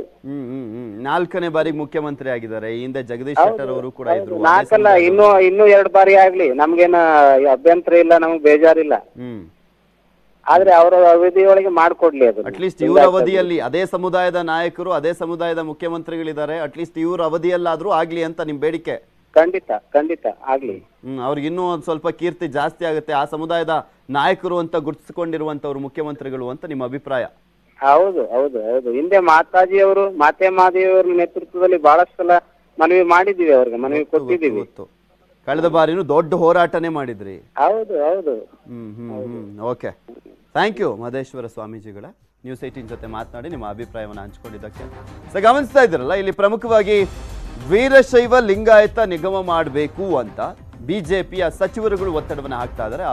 4ನೇ ಬಾರಿಗೆ ಮುಖ್ಯಮಂತ್ರಿ ಆಗಿದ್ದಾರೆ. ಈ ಹಿಂದೆ ಜಗದೀಶ್ ಶೆಟ್ಟರ್ ಅವರು ಕೂಡ ಇದ್ರು. 4 ಅಲ್ಲ, ಇನ್ನೂ 2 ಬಾರಿ ಆಗ್ಲಿ, ನಮ್ಗೇನ ಅಭ್ಯಂತರ ಇಲ್ಲ, ನಮ್ಗೆ ಬೇಜಾರಿಲ್ಲ. ಆದ್ರೆ ಅವರ ಅವಧಿಯೊಳಗೆ ಮಾಡ್ಕೊಡ್ಲಿ ಅದು. ಅಟ್ಲೀಸ್ಟ್ ಇವ್ರ ಅವಧಿಯಲ್ಲಿ ಅದೇ ಸಮುದಾಯದ ನಾಯಕರು, ಅದೇ ಸಮುದಾಯದ ಮುಖ್ಯಮಂತ್ರಿಗಳಿದ್ದಾರೆ, ಅಟ್ಲೀಸ್ಟ್ ಇವ್ರ ಅವಧಿಯಲ್ಲಾದ್ರೂ ಆಗ್ಲಿ ಅಂತ ನಿಮ್ ಬೇಡಿಕೆ? ಖಂಡಿತ ಖಂಡಿತ ಆಗ್ಲಿ. ಅವ್ರಿಗೆ ಇನ್ನೂ ಒಂದ್ ಸ್ವಲ್ಪ ಕೀರ್ತಿ ಜಾಸ್ತಿ ಆಗುತ್ತೆ, ಆ ಸಮುದಾಯದ ನಾಯಕರು ಅಂತ ಗುರುತಿಸಿಕೊಂಡಿರುವಂತವ್ರು ಮುಖ್ಯಮಂತ್ರಿಗಳು ಅಂತ ನಿಮ್ಮ ಅಭಿಪ್ರಾಯ? ಹೌದು ಹೌದು ಹೌದು. ಹಿಂದೆ ಮಾತಾಜಿಯವರು, ಮಾತೆ ಮಾದೇವಿಯವರ ನೇತೃತ್ವದಲ್ಲಿ ಬಹಳಷ್ಟು ಸಲ ಮನವಿ ಮಾಡಿದೀವಿ, ಅವ್ರಿಗೆ ಮನವಿ ಕೊಟ್ಟಿದ್ದೀವಿ. ಕಳೆದ ಬಾರಿನೂ ದೊಡ್ಡ ಹೋರಾಟನೇ ಮಾಡಿದ್ರಿ. ಹೌದು ಹೌದು. ಓಕೆ, ಥ್ಯಾಂಕ್ ಯು ಮಹದೇಶ್ವರ ಸ್ವಾಮೀಜಿಗಳ ನ್ಯೂಸ್ 18 ಜೊತೆ ಮಾತನಾಡಿ ನಿಮ್ಮ ಅಭಿಪ್ರಾಯವನ್ನು ಹಂಚಿಕೊಂಡಿದ್ದಕ್ಕೆ. ಸೊ ಗಮನಿಸ್ತಾ ಇದ್ದೀರಲ್ಲ, ಇಲ್ಲಿ ಪ್ರಮುಖವಾಗಿ ವೀರಶೈವ ಲಿಂಗಾಯತ ನಿಗಮ ಮಾಡಬೇಕು ಅಂತ ಬಿಜೆಪಿಯ ಸಚಿವರುಗಳು ಒತ್ತಡವನ್ನು ಹಾಕ್ತಾ ಇದ್ದಾರೆ.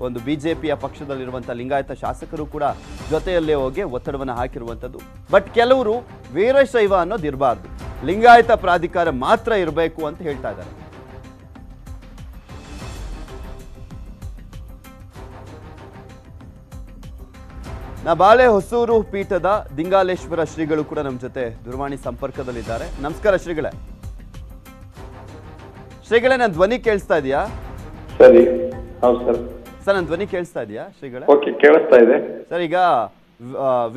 ಒಂದು ಬಿಜೆಪಿಯ ಪಕ್ಷದಲ್ಲಿರುವಂಥ ಲಿಂಗಾಯತ ಶಾಸಕರು ಕೂಡ ಜೊತೆಯಲ್ಲೇ ಹೋಗಿ ಒತ್ತಡವನ್ನು ಹಾಕಿರುವಂಥದ್ದು. ಬಟ್ ಕೆಲವರು ವೀರಶೈವ ಅನ್ನೋದು ಇರಬಾರ್ದು, ಲಿಂಗಾಯತ ಪ್ರಾಧಿಕಾರ ಮಾತ್ರ ಇರಬೇಕು ಅಂತ ಹೇಳ್ತಾ ಇದ್ದಾರೆ. ಬಾಳೆ ಹೊಸೂರು ಪೀಠದ ದಿಂಗಾಲೇಶ್ವರ ಶ್ರೀಗಳು ಕೂಡ ನಮ್ಮ ಜೊತೆ ದೂರವಾಣಿ ಸಂಪರ್ಕದಲ್ಲಿದ್ದಾರೆ. ನಮಸ್ಕಾರ ಶ್ರೀಗಳೇ. ಶ್ರೀಗಳೇ, ನನ್ನ ಧ್ವನಿ ಕೇಳಿಸ್ತಾ ಇದೆಯಾ? ಸರಿ, ಹೌದು ಸರ್. ಸರ್, ನನ್ನ ಧ್ವನಿ ಕೇಳಿಸ್ತಾ ಇದೆಯಾ ಶ್ರೀಗಳೇ? ಓಕೆ, ಕೇಳಿಸ್ತಾ ಇದೆ ಸರ್. ಈಗ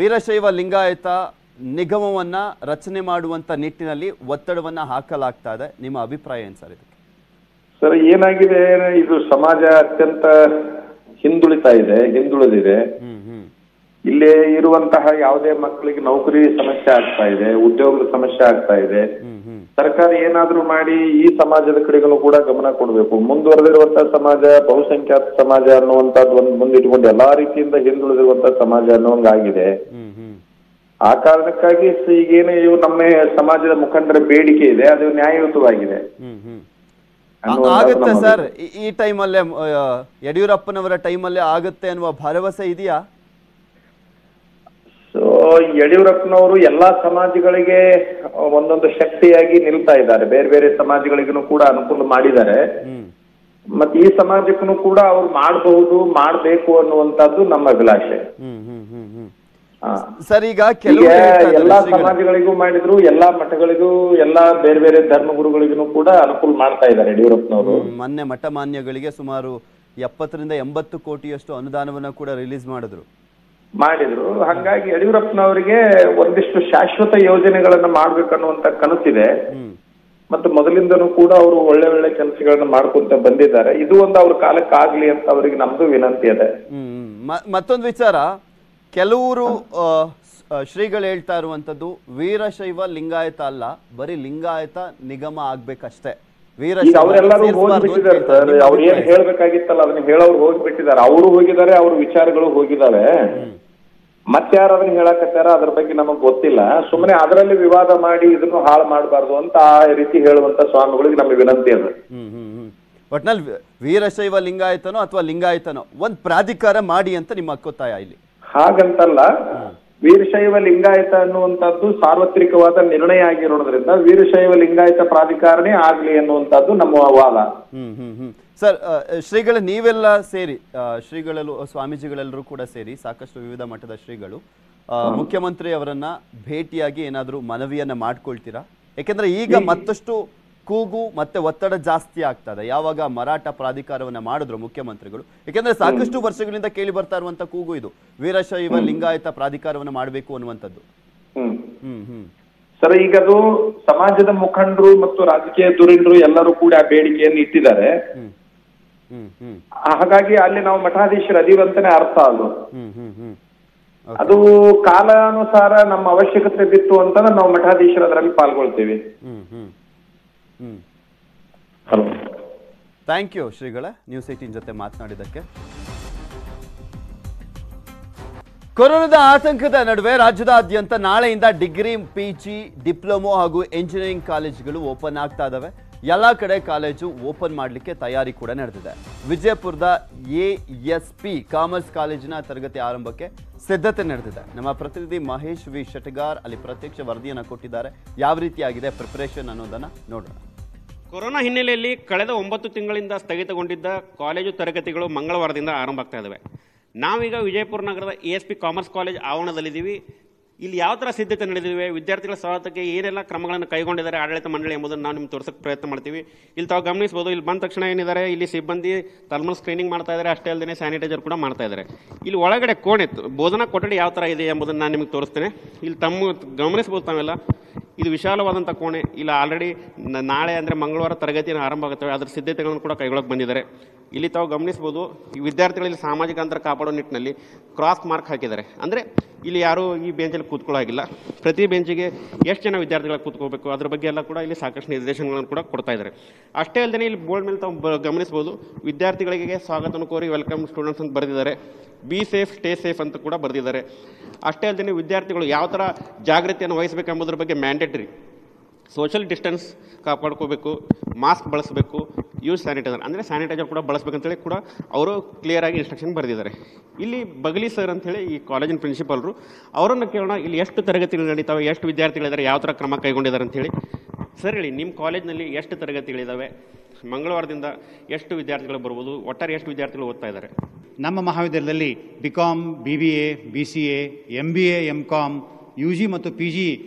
ವೀರಶೈವ ಲಿಂಗಾಯತ ನಿಗಮವನ್ನ ರಚನೆ ಮಾಡುವಂತ ನಿಟ್ಟಿನಲ್ಲಿ ಒತ್ತಡವನ್ನ ಹಾಕಲಾಗ್ತಾ ಇದೆ, ನಿಮ್ಮ ಅಭಿಪ್ರಾಯ ಏನು ಸರ್ ಇದಕ್ಕೆ? ಸರ್, ಏನಾಗಿದೆ, ಇದು ಸಮಾಜ ಅತ್ಯಂತ ಹಿಂದುಳಿದಿದೆ. ಇಲ್ಲೇ ಇರುವಂತಹ ಯಾವುದೇ ಮಕ್ಕಳಿಗೆ ನೌಕರಿ ಸಮಸ್ಯೆ ಆಗ್ತಾ ಇದೆ, ಉದ್ಯೋಗದ ಸಮಸ್ಯೆ ಆಗ್ತಾ ಇದೆ. ಸರ್ಕಾರ ಏನಾದ್ರೂ ಮಾಡಿ ಈ ಸಮಾಜದ ಕಡೆಗೂ ಕೂಡ ಗಮನ ಕೊಡಬೇಕು. ಮುಂದುವರೆದಿರುವಂತಹ ಸಮಾಜ, ಬಹುಸಂಖ್ಯಾತ ಸಮಾಜ ಅನ್ನುವಂಥದ್ದು ಒಂದು ಮುಂದಿಟ್ಕೊಂಡು ಎಲ್ಲಾ ರೀತಿಯಿಂದ ಹಿಂದುಳಿದಿರುವಂತಹ ಸಮಾಜ ಅನ್ನೋಂಗಾಗಿದೆ. ಆ ಕಾರಣಕ್ಕಾಗಿ ಈಗೇನು ಇವು ನಮ್ಮ ಸಮಾಜದ ಮುಖಂಡರ ಬೇಡಿಕೆ ಇದೆ, ಅದು ನ್ಯಾಯಯುತವಾಗಿದೆ. ಆಗುತ್ತೆ ಸರ್, ಈ ಟೈಮಲ್ಲೇ ಯಡಿಯೂರಪ್ಪನವರ ಟೈಮಲ್ಲೇ ಆಗುತ್ತೆ ಅನ್ನುವ ಭರವಸೆ ಇದೆಯಾ? ಸೊ ಯಡಿಯೂರಪ್ಪನವರು ಎಲ್ಲಾ ಸಮಾಜಗಳಿಗೆ ಒಂದೊಂದು ಶಕ್ತಿಯಾಗಿ ನಿಲ್ತಾ ಇದ್ದಾರೆ. ಬೇರೆ ಬೇರೆ ಸಮಾಜಗಳಿಗೂ ಕೂಡ ಅನುಕೂಲ ಮಾಡಿದ್ದಾರೆ. ಮತ್ತೆ ಈ ಸಮಾಜಕ್ಕೂ ಕೂಡ ಅವ್ರು ಮಾಡಬಹುದು, ಮಾಡಬೇಕು ಅನ್ನುವಂಥದ್ದು ನಮ್ಮ ಅಭಿಲಾಷೆ. ಸರ್ ಈಗ ಈಗ ಎಲ್ಲಾ ಸಮಾಜಗಳಿಗೂ ಮಾಡಿದ್ರು, ಎಲ್ಲಾ ಮಠಗಳಿಗೂ, ಎಲ್ಲಾ ಬೇರೆ ಬೇರೆ ಧರ್ಮಗುರುಗಳಿಗೂ ಕೂಡ ಅನುಕೂಲ ಮಾಡ್ತಾ ಇದ್ದಾರೆ ಯಡಿಯೂರಪ್ಪನವರು. ಮೊನ್ನೆ ಮಠ ಮಾನ್ಯಗಳಿಗೆ ಸುಮಾರು 70 ರಿಂದ 80 ಕೋಟಿಯಷ್ಟು ಅನುದಾನವನ್ನ ಕೂಡ ರಿಲೀಸ್ ಮಾಡಿದ್ರು. ಹಾಗಾಗಿ ಯಡಿಯೂರಪ್ಪನವರಿಗೆ ಒಂದಿಷ್ಟು ಶಾಶ್ವತ ಯೋಜನೆಗಳನ್ನ ಮಾಡ್ಬೇಕನ್ನುವಂತ ಕನಸಿದೆ. ಮತ್ತು ಮೊದಲಿಂದನೂ ಕೂಡ ಅವರು ಒಳ್ಳೆ ಒಳ್ಳೆ ಕೆಲಸಗಳನ್ನ ಮಾಡ್ಕೊಂತ ಬಂದಿದ್ದಾರೆ. ಇದು ಒಂದು ಅವ್ರ ಕಾಲಕ್ಕಾಗ್ಲಿ ಅಂತ ಅವರಿಗೆ ನಮ್ದು ವಿನಂತಿ ಇದೆ. ಮತ್ತೊಂದು ವಿಚಾರ, ಕೆಲವರು ಶ್ರೀಗಳು ಹೇಳ್ತಾ ಇರುವಂತದ್ದು ವೀರಶೈವ ಲಿಂಗಾಯತ ಅಲ್ಲ, ಬರೀ ಲಿಂಗಾಯತ ನಿಗಮ ಆಗ್ಬೇಕಷ್ಟೇ. ಅವರೆಲ್ಲರೂ ಹೋಗ್ಬಿಟ್ಟಿದ್ದಾರೆ ಸರ್. ಅವ್ರು ಏನ್ ಹೇಳ್ಬೇಕಾಗಿತ್ತಲ್ಲ ಅದನ್ನ ಹೇಳೋರು ಹೋಗ್ಬಿಟ್ಟಿದ್ದಾರೆ. ಅವರು ಹೋಗಿದ್ದಾರೆ, ಅವ್ರ ವಿಚಾರಗಳು ಹೋಗಿದಾವೆ. ಮತ್ತಾರು ಅದನ್ನ ಹೇಳಕತ್ತಾರ ಅದ್ರ ಬಗ್ಗೆ ನಮಗ್ ಗೊತ್ತಿಲ್ಲ. ಸುಮ್ಮನೆ ಅದರಲ್ಲಿ ವಿವಾದ ಮಾಡಿ ಇದನ್ನು ಹಾಳು ಮಾಡಬಾರ್ದು ಅಂತ ಆ ರೀತಿ ಹೇಳುವಂತ ಸ್ವಾಮಿಗಳಿಗೆ ನಮಗೆ ವಿನಂತಿ ಅದ. ಒಟ್ನಲ್ಲಿ ವೀರಶೈವ ಲಿಂಗಾಯತನೋ ಅಥವಾ ಲಿಂಗಾಯತನೋ ಒಂದ್ ಪ್ರಾಧಿಕಾರ ಮಾಡಿ ಅಂತ ನಿಮ್ಮ ಹಕ್ಕೊತ್ತಾಯ ಇಲ್ಲಿ. ಹಾಗಂತಲ್ಲ, ವೀರಶೈವ ಲಿಂಗಾಯತ ಅನ್ನುವಂಥದ್ದು ಸಾರ್ವತ್ರಿಕವಾದ ನಿರ್ಣಯ ಆಗಿರೋದ್ರಿಂದ ವೀರಶೈವ ಲಿಂಗಾಯತ ಪ್ರಾಧಿಕಾರನೇ ಆಗ್ಲಿ ಅನ್ನುವಂಥದ್ದು ನಮ್ಮ ವಾದ. ಸರ್, ಶ್ರೀಗಳು ನೀವೆಲ್ಲ ಸೇರಿ, ಶ್ರೀಗಳಲ್ಲೂ ಸ್ವಾಮೀಜಿಗಳೆಲ್ಲರೂ ಕೂಡ ಸೇರಿ ಸಾಕಷ್ಟು ವಿವಿಧ ಮಠದ ಶ್ರೀಗಳು ಮುಖ್ಯಮಂತ್ರಿ ಅವರನ್ನ ಭೇಟಿಯಾಗಿ ಏನಾದರೂ ಮನವಿಯನ್ನ ಮಾಡ್ಕೊಳ್ತೀರಾ? ಯಾಕೆಂದ್ರೆ ಈಗ ಮತ್ತಷ್ಟು ಕೂಗು ಮತ್ತೆ ಒತ್ತಡ ಜಾಸ್ತಿ ಆಗ್ತದೆ. ಯಾವಾಗ ಮರಾಠ ಪ್ರಾಧಿಕಾರವನ್ನ ಮಾಡಿದ್ರು ಮುಖ್ಯಮಂತ್ರಿಗಳು, ಯಾಕೆಂದ್ರೆ ಸಾಕಷ್ಟು ವರ್ಷಗಳಿಂದ ಕೇಳಿ ಬರ್ತಾ ಇರುವಂತ ಕೂಗು ಇದು, ವೀರಶೈವ ಲಿಂಗಾಯತ ಪ್ರಾಧಿಕಾರವನ್ನ ಮಾಡಬೇಕು ಅನ್ನುವಂಥದ್ದು. ಸರ್, ಈಗ ಅದು ಸಮಾಜದ ಮುಖಂಡರು ಮತ್ತು ರಾಜಕೀಯ ಧುರೀಣರು ಎಲ್ಲರೂ ಕೂಡ ಆ ಬೇಡಿಕೆಯನ್ನು ಇಟ್ಟಿದ್ದಾರೆ. ಹಾಗಾಗಿ ಅಲ್ಲಿ ನಾವು ಮಠಾಧೀಶರು ಅದೀವಂತಾನೆ ಅರ್ಥ ಅದು ಕಾಲಾನುಸಾರ ನಮ್ಮ ಅವಶ್ಯಕತೆ ಬಿತ್ತು ಅಂತ ನಾವು ಮಠಾಧೀಶರು ಅದರಲ್ಲಿ ಪಾಲ್ಗೊಳ್ತೀವಿ. ಹಲೋ, ಥ್ಯಾಂಕ್ ಯು ಶ್ರೀಗಳ ನ್ಯೂಸ್ 18 ಜೊತೆ ಮಾತನಾಡಿದ್ದಕ್ಕೆ. ಕೊರೋನಾದ ಆತಂಕದ ನಡುವೆ ರಾಜ್ಯದಾದ್ಯಂತ ನಾಳೆಯಿಂದ ಡಿಗ್ರಿ, ಪಿಜಿ, ಡಿಪ್ಲೊಮೊ ಹಾಗೂ ಎಂಜಿನಿಯರಿಂಗ್ ಕಾಲೇಜುಗಳು ಓಪನ್ ಆಗ್ತಾ ಇದಾವೆ. ಎಲ್ಲ ಕಡೆ ಕಾಲೇಜು ಓಪನ್ ಮಾಡಲಿಕ್ಕೆ ತಯಾರಿ ಕೂಡ ನಡೆದಿದೆ. ವಿಜಯಪುರದ ASP ಕಾಮರ್ಸ್ ಕಾಲೇಜಿನ ತರಗತಿ ಆರಂಭಕ್ಕೆ ಸಿದ್ಧತೆ ನಡೆದಿದೆ. ನಮ್ಮ ಪ್ರತಿನಿಧಿ ಮಹೇಶ್ ವಿ ಶೆಟಗಾರ್ ಅಲ್ಲಿ ಪ್ರತ್ಯಕ್ಷ ವರದಿಯನ್ನು ಕೊಟ್ಟಿದ್ದಾರೆ. ಯಾವ ರೀತಿಯಾಗಿದೆ ಪ್ರಿಪರೇಷನ್ ಅನ್ನೋದನ್ನ ನೋಡೋಣ. ಕೊರೋನಾ ಹಿನ್ನೆಲೆಯಲ್ಲಿ ಕಳೆದ 9 ತಿಂಗಳಿಂದ ಸ್ಥಗಿತಗೊಂಡಿದ್ದ ಕಾಲೇಜು ತರಗತಿಗಳು ಮಂಗಳವಾರದಿಂದ ಆರಂಭ ಆಗ್ತಾ ಇದ್ದಾವೆ. ನಾವೀಗ ವಿಜಯಪುರ ನಗರದ ASP ಕಾಮರ್ಸ್ ಕಾಲೇಜ್ ಆವರಣದಲ್ಲಿದ್ದೀವಿ. ಇಲ್ಲಿ ಯಾವ ಥರ ಸಿದ್ಧತೆ ನಡೆದಿವೆ, ವಿದ್ಯಾರ್ಥಿಗಳ ಸ್ವಾಗತಕ್ಕೆ ಏನೆಲ್ಲ ಕ್ರಮಗಳನ್ನು ಕೈಗೊಂಡಿದ್ದಾರೆ ಆಡಳಿತ ಮಂಡಳಿ ಎಂಬುದನ್ನು ನಾವು ನಿಮ್ಗೆ ತೋರಿಸೋಕೆ ಪ್ರಯತ್ನ ಮಾಡ್ತೀವಿ. ಇಲ್ಲಿ ತಾವು ಗಮನಿಸಬಹುದು, ಇಲ್ಲಿ ಬಂದ ತಕ್ಷಣ ಏನಿದ್ದಾರೆ, ಇಲ್ಲಿ ಸಿಬ್ಬಂದಿ ಥರ್ಮಲ್ ಸ್ಕ್ರೀನಿಂಗ್ ಮಾಡ್ತಾ ಇದ್ದಾರೆ. ಅಷ್ಟೇ ಅಲ್ಲದೆ ಸ್ಯಾನಿಟೈಸರ್ ಕೂಡ ಮಾಡ್ತಾ ಇದ್ದಾರೆ. ಇಲ್ಲಿ ಒಳಗಡೆ ಕೋಣೆ ಬೋಧನಾ ಕೊಠಡಿ ಯಾವ ಥರ ಇದೆ ಎಂಬುದನ್ನು ನಾನು ನಿಮಗೆ ತೋರಿಸ್ತೇನೆ. ಇಲ್ಲಿ ಗಮನಿಸ್ಬೋದು ತಾವೆಲ್ಲ, ಇದು ವಿಶಾಲವಾದಂಥ ಕೋಣೆ. ಇಲ್ಲ ಆಲ್ರೆಡಿ ನಾಳೆ ಅಂದರೆ ಮಂಗಳವಾರ ತರಗತಿಯನ್ನು ಆರಂಭ ಆಗುತ್ತವೆ, ಅದರ ಸಿದ್ಧತೆಗಳನ್ನು ಕೂಡ ಕೈಗೊಳ್ಳಕ್ಕೆ ಬಂದಿದ್ದಾರೆ. ಇಲ್ಲಿ ತಾವು ಗಮನಿಸ್ಬೋದು, ಈ ವಿದ್ಯಾರ್ಥಿಗಳಲ್ಲಿ ಸಾಮಾಜಿಕ ಅಂತರ ಕಾಪಾಡೋ ನಿಟ್ಟಿನಲ್ಲಿ ಕ್ರಾಸ್ ಮಾರ್ಕ್ ಹಾಕಿದ್ದಾರೆ. ಅಂದರೆ ಇಲ್ಲಿ ಯಾರೂ ಈ ಬೆಂಚಲ್ಲಿ ಕೂತ್ಕೊಳ್ಳೋಗಿಲ್ಲ. ಪ್ರತಿ ಬೆಂಚಿಗೆ ಎಷ್ಟು ಜನ ವಿದ್ಯಾರ್ಥಿಗಳು ಕೂತ್ಕೋಬೇಕು ಅದ್ರ ಬಗ್ಗೆ ಎಲ್ಲ ಕೂಡ ಇಲ್ಲಿ ಸಾಕಷ್ಟು ನಿರ್ದೇಶನಗಳನ್ನು ಕೂಡ ಕೊಡ್ತಾ ಇದ್ದಾರೆ. ಅಷ್ಟೇ ಅಲ್ಲದೆ ಇಲ್ಲಿ ಬೋರ್ಡ್ ಮೇಲೆ ತಾವು ಗಮನಿಸ್ಬೋದು, ವಿದ್ಯಾರ್ಥಿಗಳಿಗೆ ಸ್ವಾಗತವನ್ನು ಕೋರಿ ವೆಲ್ಕಮ್ ಸ್ಟೂಡೆಂಟ್ಸ್ ಅಂತ ಬರೆದಿದ್ದಾರೆ. ಬಿ ಸೇಫ್ ಸ್ಟೇ ಸೇಫ್ ಅಂತ ಕೂಡ ಬರೆದಿದ್ದಾರೆ. ಅಷ್ಟೇ ಅಲ್ಲದೆ ವಿದ್ಯಾರ್ಥಿಗಳು ಯಾವ ಥರ ಜಾಗೃತಿಯನ್ನು ವಹಿಸಬೇಕೆಂಬುದ್ರ ಬಗ್ಗೆ ಮ್ಯಾಂಡೇಟರಿ ಸೋಷಿಯಲ್ ಡಿಸ್ಟೆನ್ಸ್ ಕಾಪಾಡ್ಕೋಬೇಕು, ಮಾಸ್ಕ್ ಬಳಸಬೇಕು, ಯೂಸ್ ಸ್ಯಾನಿಟೈಸರ್ ಅಂದರೆ ಸ್ಯಾನಿಟೈಸರ್ ಕೂಡ ಬಳಸಬೇಕಂತೇಳಿ ಕೂಡ ಅವರು ಕ್ಲಿಯರಾಗಿ ಇನ್ಸ್ಟ್ರಕ್ಷನ್ ಬರೆದಿದ್ದಾರೆ. ಇಲ್ಲಿ ಬಗಲಿ ಸರ್ ಅಂಥೇಳಿ ಈ ಕಾಲೇಜಿನ ಪ್ರಿನ್ಸಿಪಾಲ್ರು, ಅವರನ್ನು ಕೇಳೋಣ ಇಲ್ಲಿ ಎಷ್ಟು ತರಗತಿಗಳು ನಡೀತಾವೆ, ಎಷ್ಟು ವಿದ್ಯಾರ್ಥಿಗಳಿದ್ದಾರೆ, ಯಾವ ಥರ ಕ್ರಮ ಕೈಗೊಂಡಿದ್ದಾರೆ ಅಂಥೇಳಿ. ಸರ್ ಹೇಳಿ, ನಿಮ್ಮ ಕಾಲೇಜಿನಲ್ಲಿ ಎಷ್ಟು ತರಗತಿಗಳಿದ್ದಾವೆ, ಮಂಗಳವಾರದಿಂದ ಎಷ್ಟು ವಿದ್ಯಾರ್ಥಿಗಳು ಬರ್ಬೋದು, ಒಟ್ಟಾರೆ ಎಷ್ಟು ವಿದ್ಯಾರ್ಥಿಗಳು ಓದ್ತಾ ಇದ್ದಾರೆ? ನಮ್ಮ ಮಹಾವಿದ್ಯಾಲಯದಲ್ಲಿ BCom, BBA, BCA, MBA, MCom, UG ಮತ್ತು PG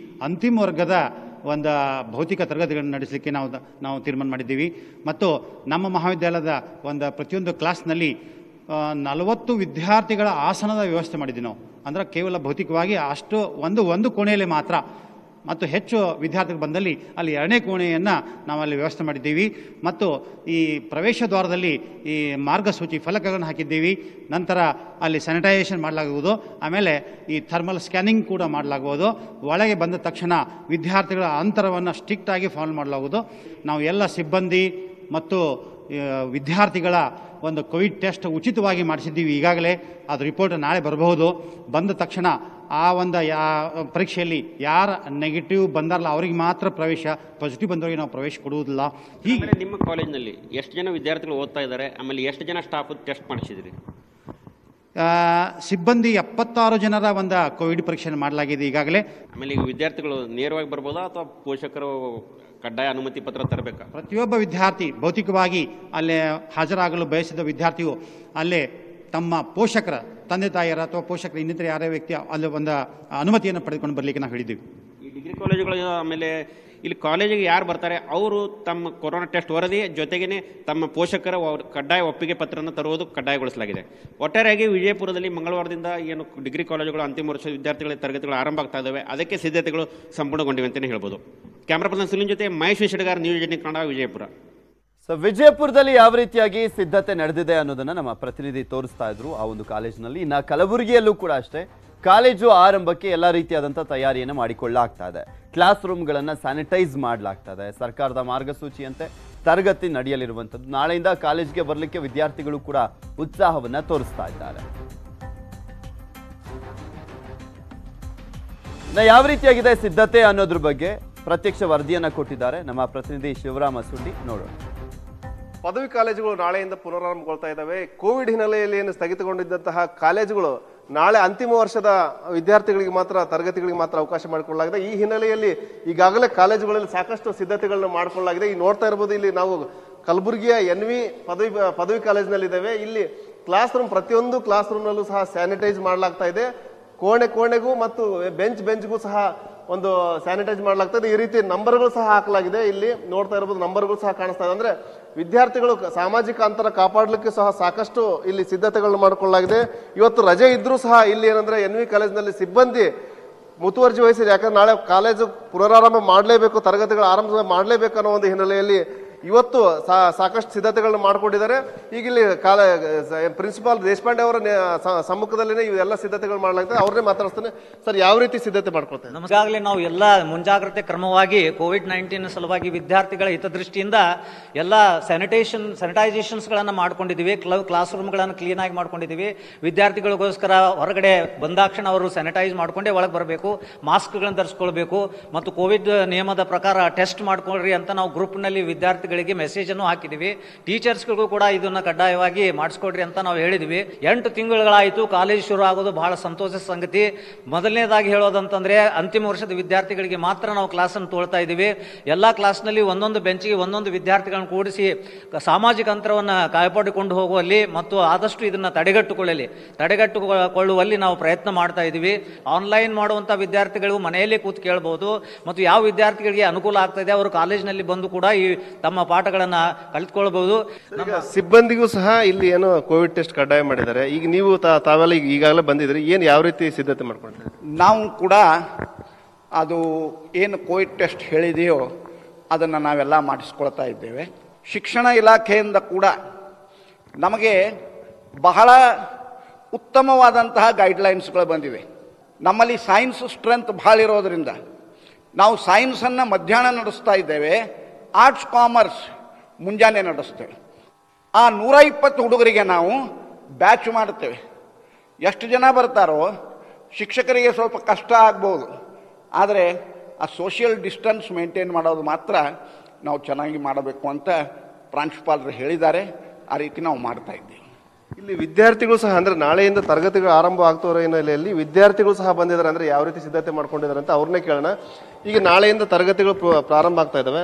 ಅಂತಿಮ ವರ್ಗದ ಒಂದು ಭೌತಿಕ ತರಗತಿಗಳನ್ನು ನಡೆಸಲಿಕ್ಕೆ ನಾವು ತೀರ್ಮಾನ ಮಾಡಿದ್ದೀವಿ. ಮತ್ತು ನಮ್ಮ ಮಹಾವಿದ್ಯಾಲಯದ ಪ್ರತಿಯೊಂದು ಕ್ಲಾಸ್ನಲ್ಲಿ 40 ವಿದ್ಯಾರ್ಥಿಗಳ ಆಸನದ ವ್ಯವಸ್ಥೆ ಮಾಡಿದ್ದೀವಿ ನಾವು. ಅಂದರೆ ಕೇವಲ ಭೌತಿಕವಾಗಿ ಅಷ್ಟು ಒಂದು ಕೋಣೆಯಲ್ಲಿ ಮಾತ್ರ, ಮತ್ತು ಹೆಚ್ಚು ವಿದ್ಯಾರ್ಥಿಗಳು ಬಂದಲ್ಲಿ ಅಲ್ಲಿ 2ನೇ ಕೋಣೆಯನ್ನು ನಾವು ಅಲ್ಲಿ ವ್ಯವಸ್ಥೆ ಮಾಡಿದ್ದೀವಿ. ಮತ್ತು ಈ ಪ್ರವೇಶ ದ್ವಾರದಲ್ಲಿ ಈ ಮಾರ್ಗಸೂಚಿ ಫಲಕಗಳನ್ನು ಹಾಕಿದ್ದೀವಿ. ನಂತರ ಅಲ್ಲಿ ಸ್ಯಾನಿಟೈಸೇಷನ್ ಮಾಡಲಾಗುವುದು. ಆಮೇಲೆ ಈ ಥರ್ಮಲ್ ಸ್ಕ್ಯಾನಿಂಗ್ ಕೂಡ ಮಾಡಲಾಗುವುದು. ಒಳಗೆ ಬಂದ ತಕ್ಷಣ ವಿದ್ಯಾರ್ಥಿಗಳ ಅಂತರವನ್ನು ಸ್ಟ್ರಿಕ್ಟಾಗಿ ಫಾಲೋ ಮಾಡಲಾಗುವುದು. ನಾವು ಎಲ್ಲ ಸಿಬ್ಬಂದಿ ಮತ್ತು ವಿದ್ಯಾರ್ಥಿಗಳ ಕೋವಿಡ್ ಟೆಸ್ಟ್ ಉಚಿತವಾಗಿ ಮಾಡಿಸಿದ್ದೀವಿ ಈಗಾಗಲೇ. ಅದು ರಿಪೋರ್ಟ್ ನಾಳೆ ಬರಬಹುದು. ಬಂದ ತಕ್ಷಣ ಆ ಪರೀಕ್ಷೆಯಲ್ಲಿ ಯಾರು ನೆಗೆಟಿವ್ ಬಂದಾರಲ್ಲ ಅವರಿಗೆ ಮಾತ್ರ ಪ್ರವೇಶ, ಪಾಸಿಟಿವ್ ಬಂದವರಿಗೆ ನಾವು ಪ್ರವೇಶ ಕೊಡುವುದಿಲ್ಲ. ಹೀಗೆ ನಿಮ್ಮ ಕಾಲೇಜಿನಲ್ಲಿ ಎಷ್ಟು ಜನ ವಿದ್ಯಾರ್ಥಿಗಳು ಓದ್ತಾ ಇದ್ದಾರೆ, ಆಮೇಲೆ ಎಷ್ಟು ಜನ ಸ್ಟಾಫ್ ಟೆಸ್ಟ್ ಮಾಡಿಸಿದ್ರಿ? ಸಿಬ್ಬಂದಿ 76 ಜನರ ಕೋವಿಡ್ ಪರೀಕ್ಷೆಯನ್ನು ಮಾಡಲಾಗಿದೆ ಈಗಾಗಲೇ. ಆಮೇಲೆ ಈಗ ವಿದ್ಯಾರ್ಥಿಗಳು ನೇರವಾಗಿ ಬರ್ಬೋದಾ ಅಥವಾ ಪೋಷಕರು ಕಡ್ಡಾಯ ಅನುಮತಿ ಪತ್ರ ತರಬೇಕಾ? ಪ್ರತಿಯೊಬ್ಬ ವಿದ್ಯಾರ್ಥಿ ಭೌತಿಕವಾಗಿ ಅಲ್ಲೇ ಹಾಜರಾಗಲು ಬಯಸಿದ ವಿದ್ಯಾರ್ಥಿಯು ಅಲ್ಲೇ ತಮ್ಮ ಪೋಷಕರ ತಂದೆ ತಾಯಿಯರ ಅಥವಾ ಪೋಷಕರ ಇನ್ನಿತರ ಯಾರೇ ವ್ಯಕ್ತಿ ಅಲ್ಲಿ ಒಂದು ಅನುಮತಿಯನ್ನು ಪಡೆದುಕೊಂಡು ಬರಲಿಕ್ಕೆ ನಾವು ಹೇಳಿದ್ದೀವಿ. ಈ ಡಿಗ್ರಿ ಕಾಲೇಜುಗಳು ಆಮೇಲೆ ಇಲ್ಲಿ ಕಾಲೇಜಿಗೆ ಯಾರು ಬರ್ತಾರೆ ಅವರು ತಮ್ಮ ಕೊರೋನಾ ಟೆಸ್ಟ್ ವರದಿ ಜೊತೆಗೇ ತಮ್ಮ ಪೋಷಕರ ಕಡ್ಡಾಯ ಒಪ್ಪಿಗೆ ಪತ್ರವನ್ನು ತರುವುದು ಕಡ್ಡಾಯಗೊಳಿಸಲಾಗಿದೆ. ಒಟ್ಟಾರೆಯಾಗಿ ವಿಜಯಪುರದಲ್ಲಿ ಮಂಗಳವಾರದಿಂದ ಏನು ಡಿಗ್ರಿ ಕಾಲೇಜುಗಳು ಅಂತಿಮ ವರ್ಷದ ವಿದ್ಯಾರ್ಥಿಗಳ ತರಗತಿಗಳು ಆರಂಭ ಆಗ್ತಾ ಇದ್ದಾವೆ, ಅದಕ್ಕೆ ಸಿದ್ಧತೆಗಳು ಸಂಪೂರ್ಣಗೊಂಡಿವೆ ಅಂತಲೇ ಹೇಳ್ಬೋದು. ಕ್ಯಾಮ್ರಾ ಪರ್ಸನ್ ಸುನಿಲ್ ಜೊತೆ ಮಹೇಶ್ ವಿಷಡಗಾರ್, ನ್ಯೂಸ್ 18 ಕನ್ನಡ, ವಿಜಯಪುರ. ಸೊ ವಿಜಯಪುರದಲ್ಲಿ ಯಾವ ರೀತಿಯಾಗಿ ಸಿದ್ಧತೆ ನಡೆದಿದೆ ಅನ್ನೋದನ್ನ ನಮ್ಮ ಪ್ರತಿನಿಧಿ ತೋರಿಸ್ತಾ ಇದ್ರು ಆ ಒಂದು ಕಾಲೇಜಿನಲ್ಲಿ. ಇನ್ನು ಕಲಬುರಗಿಯಲ್ಲೂ ಕೂಡ ಅಷ್ಟೇ ಕಾಲೇಜು ಆರಂಭಕ್ಕೆ ಎಲ್ಲ ರೀತಿಯಾದಂಥ ತಯಾರಿಯನ್ನು ಮಾಡಿಕೊಳ್ಳಲಾಗ್ತಾ ಇದೆ. ಕ್ಲಾಸ್ ರೂಮ್ಗಳನ್ನು ಸ್ಯಾನಿಟೈಸ್ ಮಾಡಲಾಗ್ತಾ ಇದೆ. ಸರ್ಕಾರದ ಮಾರ್ಗಸೂಚಿಯಂತೆ ತರಗತಿ ನಡೆಯಲಿರುವಂಥದ್ದು. ನಾಳೆಯಿಂದ ಕಾಲೇಜಿಗೆ ಬರಲಿಕ್ಕೆ ವಿದ್ಯಾರ್ಥಿಗಳು ಕೂಡ ಉತ್ಸಾಹವನ್ನು ತೋರಿಸ್ತಾ ಇದ್ದಾರೆ. ಯಾವ ರೀತಿಯಾಗಿದೆ ಸಿದ್ಧತೆ ಅನ್ನೋದ್ರ ಬಗ್ಗೆ ಪ್ರತ್ಯಕ್ಷ ವರದಿಯನ್ನು ಕೊಟ್ಟಿದ್ದಾರೆ ನಮ್ಮ ಪ್ರತಿನಿಧಿ ಶಿವರಾಮ ಸುಡ್ಡಿ. ನೋಡೋಣ. ಪದವಿ ಕಾಲೇಜುಗಳು ನಾಳೆಯಿಂದ ಪುನರಾರಂಭಗೊಳ್ತಾ ಇದ್ದಾವೆ. ಕೋವಿಡ್ ಹಿನ್ನೆಲೆಯಲ್ಲಿ ಏನು ಸ್ಥಗಿತಗೊಂಡಿದ್ದಂತಹ ಕಾಲೇಜುಗಳು ನಾಳೆ ಅಂತಿಮ ವರ್ಷದ ವಿದ್ಯಾರ್ಥಿಗಳಿಗೆ ಮಾತ್ರ ತರಗತಿಗಳಿಗೆ ಮಾತ್ರ ಅವಕಾಶ ಮಾಡಿಕೊಳ್ಳಲಾಗಿದೆ. ಈ ಹಿನ್ನೆಲೆಯಲ್ಲಿ ಈಗಾಗಲೇ ಕಾಲೇಜುಗಳಲ್ಲಿ ಸಾಕಷ್ಟು ಸಿದ್ಧತೆಗಳನ್ನು ಮಾಡಿಕೊಳ್ಳಲಾಗಿದೆ. ಈಗ ನೋಡ್ತಾ ಇರ್ಬೋದು, ಇಲ್ಲಿ ನಾವು ಕಲಬುರಗಿಯ NV ಪದವಿ ಕಾಲೇಜಿನಲ್ಲಿದ್ದೇವೆ. ಇಲ್ಲಿ ಕ್ಲಾಸ್ ರೂಮ್, ಪ್ರತಿಯೊಂದು ಕ್ಲಾಸ್ ರೂಮ್ನಲ್ಲೂ ಸಹ ಸ್ಯಾನಿಟೈಸ್ ಮಾಡಲಾಗ್ತಾ ಇದೆ. ಕೋಣೆಗೂ ಮತ್ತು ಬೆಂಚ್ಗೂ ಸಹ ಒಂದು ಸ್ಯಾನಿಟೈಸ್ ಮಾಡಲಾಗ್ತದೆ. ಈ ರೀತಿ ನಂಬರ್ಗಳು ಸಹ ಹಾಕಲಾಗಿದೆ. ಇಲ್ಲಿ ನೋಡ್ತಾ ಇರ್ಬೋದು, ನಂಬರ್ಗಳು ಸಹ ಕಾಣಿಸ್ತಾ ಇದೆ. ಅಂದ್ರೆ ವಿದ್ಯಾರ್ಥಿಗಳು ಸಾಮಾಜಿಕ ಅಂತರ ಕಾಪಾಡಲಿಕ್ಕೆ ಸಹ ಸಾಕಷ್ಟು ಇಲ್ಲಿ ಸಿದ್ಧತೆಗಳನ್ನು ಮಾಡಿಕೊಳ್ಳಲಾಗಿದೆ. ಇವತ್ತು ರಜೆ ಇದ್ರೂ ಸಹ ಇಲ್ಲಿ ಏನಂದ್ರೆ NV ಕಾಲೇಜಿನಲ್ಲಿ ಸಿಬ್ಬಂದಿ ಮುತುವರ್ಜಿ ವಹಿಸಿದೆ. ಯಾಕಂದ್ರೆ ನಾಳೆ ಕಾಲೇಜು ಪುನರಾರಂಭ ಮಾಡಲೇಬೇಕು, ತರಗತಿಗಳು ಆರಂಭ ಮಾಡಲೇಬೇಕು ಅನ್ನೋ ಒಂದು ಹಿನ್ನೆಲೆಯಲ್ಲಿ ಇವತ್ತು ಸಾಕಷ್ಟು ಸಿದ್ಧತೆಗಳನ್ನು ಮಾಡಿಕೊಂಡಿದ್ದಾರೆ. ಈಗ ಇಲ್ಲಿ ಪ್ರಿನ್ಸಿಪಾಲ್ ದೇಶಪಾಂಡೆ ಅವರ ಸಮ್ಮುಖದಲ್ಲಿನೇ ಇವೆಲ್ಲ ಸಿದ್ಧತೆಗಳು ಮಾಡಲಾಗ್ತದೆ. ಅವ್ರನ್ನೇ ಮಾತಾಡ್ತಾನೆ. ಸರ್, ಯಾವ ರೀತಿ ಸಿದ್ಧತೆ ಮಾಡ್ಕೊಳ್ತಾರೆ? ಈಗಾಗಲೇ ನಾವು ಎಲ್ಲ ಮುಂಜಾಗ್ರತೆ ಕ್ರಮವಾಗಿ COVID-19 ಸಲುವಾಗಿ ವಿದ್ಯಾರ್ಥಿಗಳ ಹಿತದೃಷ್ಟಿಯಿಂದ ಎಲ್ಲ ಸ್ಯಾನಿಟೈಸೇಷನ್ಸ್ಗಳನ್ನು ಮಾಡ್ಕೊಂಡಿದ್ದೀವಿ. ಕ್ಲಾಸ್ ರೂಮ್ಗಳನ್ನು ಕ್ಲೀನ್ ಆಗಿ ಮಾಡ್ಕೊಂಡಿದ್ದೀವಿ. ವಿದ್ಯಾರ್ಥಿಗಳಿಗೋಸ್ಕರ ಹೊರಗಡೆ ಬಂದಾಕ್ಷಣ ಅವರು ಸ್ಯಾನಿಟೈಸ್ ಮಾಡ್ಕೊಂಡೇ ಒಳಗೆ ಬರಬೇಕು, ಮಾಸ್ಕ್ಗಳನ್ನು ಧರಿಸ್ಕೊಳ್ಬೇಕು ಮತ್ತು ಕೋವಿಡ್ ನಿಯಮದ ಪ್ರಕಾರ ಟೆಸ್ಟ್ ಮಾಡ್ಕೊಳ್ರಿ ಅಂತ ನಾವು ಗ್ರೂಪ್ನಲ್ಲಿ ವಿದ್ಯಾರ್ಥಿಗಳಿಗೆ ಮೆಸೇಜ್ ಅನ್ನು ಹಾಕಿದೀವಿ. ಟೀಚರ್ಸ್ಗಳಿಗೂ ಕೂಡ ಇದನ್ನ ಕಡ್ಡಾಯವಾಗಿ ಮಾಡಿಸ್ಕೊಡ್ರಿ ಅಂತ ನಾವು ಹೇಳಿದ್ವಿ. 8 ತಿಂಗಳುಗಳಾಯಿತು ಕಾಲೇಜ್ ಶುರು ಆಗೋದು, ಬಹಳ ಸಂತೋಷದ ಸಂಗತಿ. ಮೊದಲನೇದಾಗಿ ಹೇಳೋದಂತಂದ್ರೆ ಅಂತಿಮ ವರ್ಷದ ವಿದ್ಯಾರ್ಥಿಗಳಿಗೆ ಮಾತ್ರ ನಾವು ಕ್ಲಾಸ್ ಅನ್ನು ತೋಳ್ತಾ ಇದ್ದೀವಿ. ಎಲ್ಲಾ ಕ್ಲಾಸ್ನಲ್ಲಿ ಒಂದೊಂದು ಬೆಂಚಿಗೆ ಒಂದೊಂದು ವಿದ್ಯಾರ್ಥಿಗಳನ್ನು ಕೂಡಿಸಿ ಸಾಮಾಜಿಕ ಅಂತರವನ್ನು ಕಾಯ್ಪಾಡಿಕೊಂಡು ಹೋಗುವಲ್ಲಿ ಮತ್ತು ಆದಷ್ಟು ಇದನ್ನ ತಡೆಗಟ್ಟುಕೊಳ್ಳುವಲ್ಲಿ ನಾವು ಪ್ರಯತ್ನ ಮಾಡ್ತಾ ಇದ್ದೀವಿ. ಆನ್ಲೈನ್ ಮಾಡುವಂತ ವಿದ್ಯಾರ್ಥಿಗಳು ಮನೆಯಲ್ಲೇ ಕೂತು ಕೇಳಬಹುದು ಮತ್ತು ಯಾವ ವಿದ್ಯಾರ್ಥಿಗಳಿಗೆ ಅನುಕೂಲ ಆಗ್ತಾ ಇದೆ ಅವರು ಕಾಲೇಜಿನಲ್ಲಿ ಬಂದು ಕೂಡ ಈ ತಮ್ಮ ಪಾಠಗಳನ್ನ ಕಲಿತ್ಕೊಳ್ಬಹುದು. ಸಿಬ್ಬಂದಿಗೂ ಸಹ ಇಲ್ಲಿ ಏನು ಕೋವಿಡ್ ಟೆಸ್ಟ್ ಕಡ್ಡಾಯ ಮಾಡಿದ್ದಾರೆ. ಈಗ ನೀವು ತಾವೆಲ್ಲ ಈಗಾಗಲೇ ಬಂದಿದ್ರಿ, ಏನು ಯಾವ ರೀತಿ ಸಿದ್ಧತೆ ಮಾಡ್ಕೊಂಡಿದ್ದೀರಿ? ನಾವು ಕೂಡ ಅದು ಏನು ಕೋವಿಡ್ ಟೆಸ್ಟ್ ಹೇಳಿದೆಯೋ ಅದನ್ನು ನಾವೆಲ್ಲ ಮಾಡಿಸ್ಕೊಳ್ತಾ ಇದ್ದೇವೆ. ಶಿಕ್ಷಣ ಇಲಾಖೆಯಿಂದ ಕೂಡ ನಮಗೆ ಬಹಳ ಉತ್ತಮವಾದಂತಹ ಗೈಡ್ಲೈನ್ಸ್ಗಳು ಬಂದಿವೆ. ನಮ್ಮಲ್ಲಿ ಸೈನ್ಸ್ ಸ್ಟ್ರೆಂತ್ ಭಾಳ ಇರೋದರಿಂದ ನಾವು ಸೈನ್ಸನ್ನು ಮಧ್ಯಾಹ್ನ ನಡೆಸ್ತಾ ಇದ್ದೇವೆ, ಆರ್ಟ್ಸ್ ಕಾಮರ್ಸ್ ಮುಂಜಾನೆ ನಡೆಸ್ತೇವೆ. ಆ 120 ಹುಡುಗರಿಗೆ ನಾವು ಬ್ಯಾಚ್ ಮಾಡ್ತೇವೆ. ಎಷ್ಟು ಜನ ಬರ್ತಾರೋ ಶಿಕ್ಷಕರಿಗೆ ಸ್ವಲ್ಪ ಕಷ್ಟ ಆಗ್ಬೋದು, ಆದರೆ ಆ ಸೋಷಿಯಲ್ ಡಿಸ್ಟೆನ್ಸ್ ಮೇಂಟೈನ್ ಮಾಡೋದು ಮಾತ್ರ ನಾವು ಚೆನ್ನಾಗಿ ಮಾಡಬೇಕು ಅಂತ ಪ್ರಾಂಶುಪಾಲರು ಹೇಳಿದ್ದಾರೆ. ಆ ರೀತಿ ನಾವು ಮಾಡ್ತಾ ಇದ್ದೀವಿ. ಇಲ್ಲಿ ವಿದ್ಯಾರ್ಥಿಗಳು ಸಹ ಅಂದ್ರೆ ನಾಳೆಯಿಂದ ತರಗತಿಗಳು ಆರಂಭ ಆಗ್ತವ್ರ ಹಿನ್ನೆಲೆಯಲ್ಲಿ ವಿದ್ಯಾರ್ಥಿಗಳು ಸಹ ಬಂದಿದ್ದಾರೆ. ಅಂದ್ರೆ ಯಾವ ರೀತಿ ಸಿದ್ಧತೆ ಮಾಡ್ಕೊಂಡಿದ್ದಾರೆ ಅಂತ ಅವ್ರನ್ನೇ ಕೇಳೋಣ. ಈಗ ನಾಳೆಯಿಂದ ತರಗತಿಗಳು ಪ್ರಾರಂಭ ಆಗ್ತಾ ಇದಾವೆ,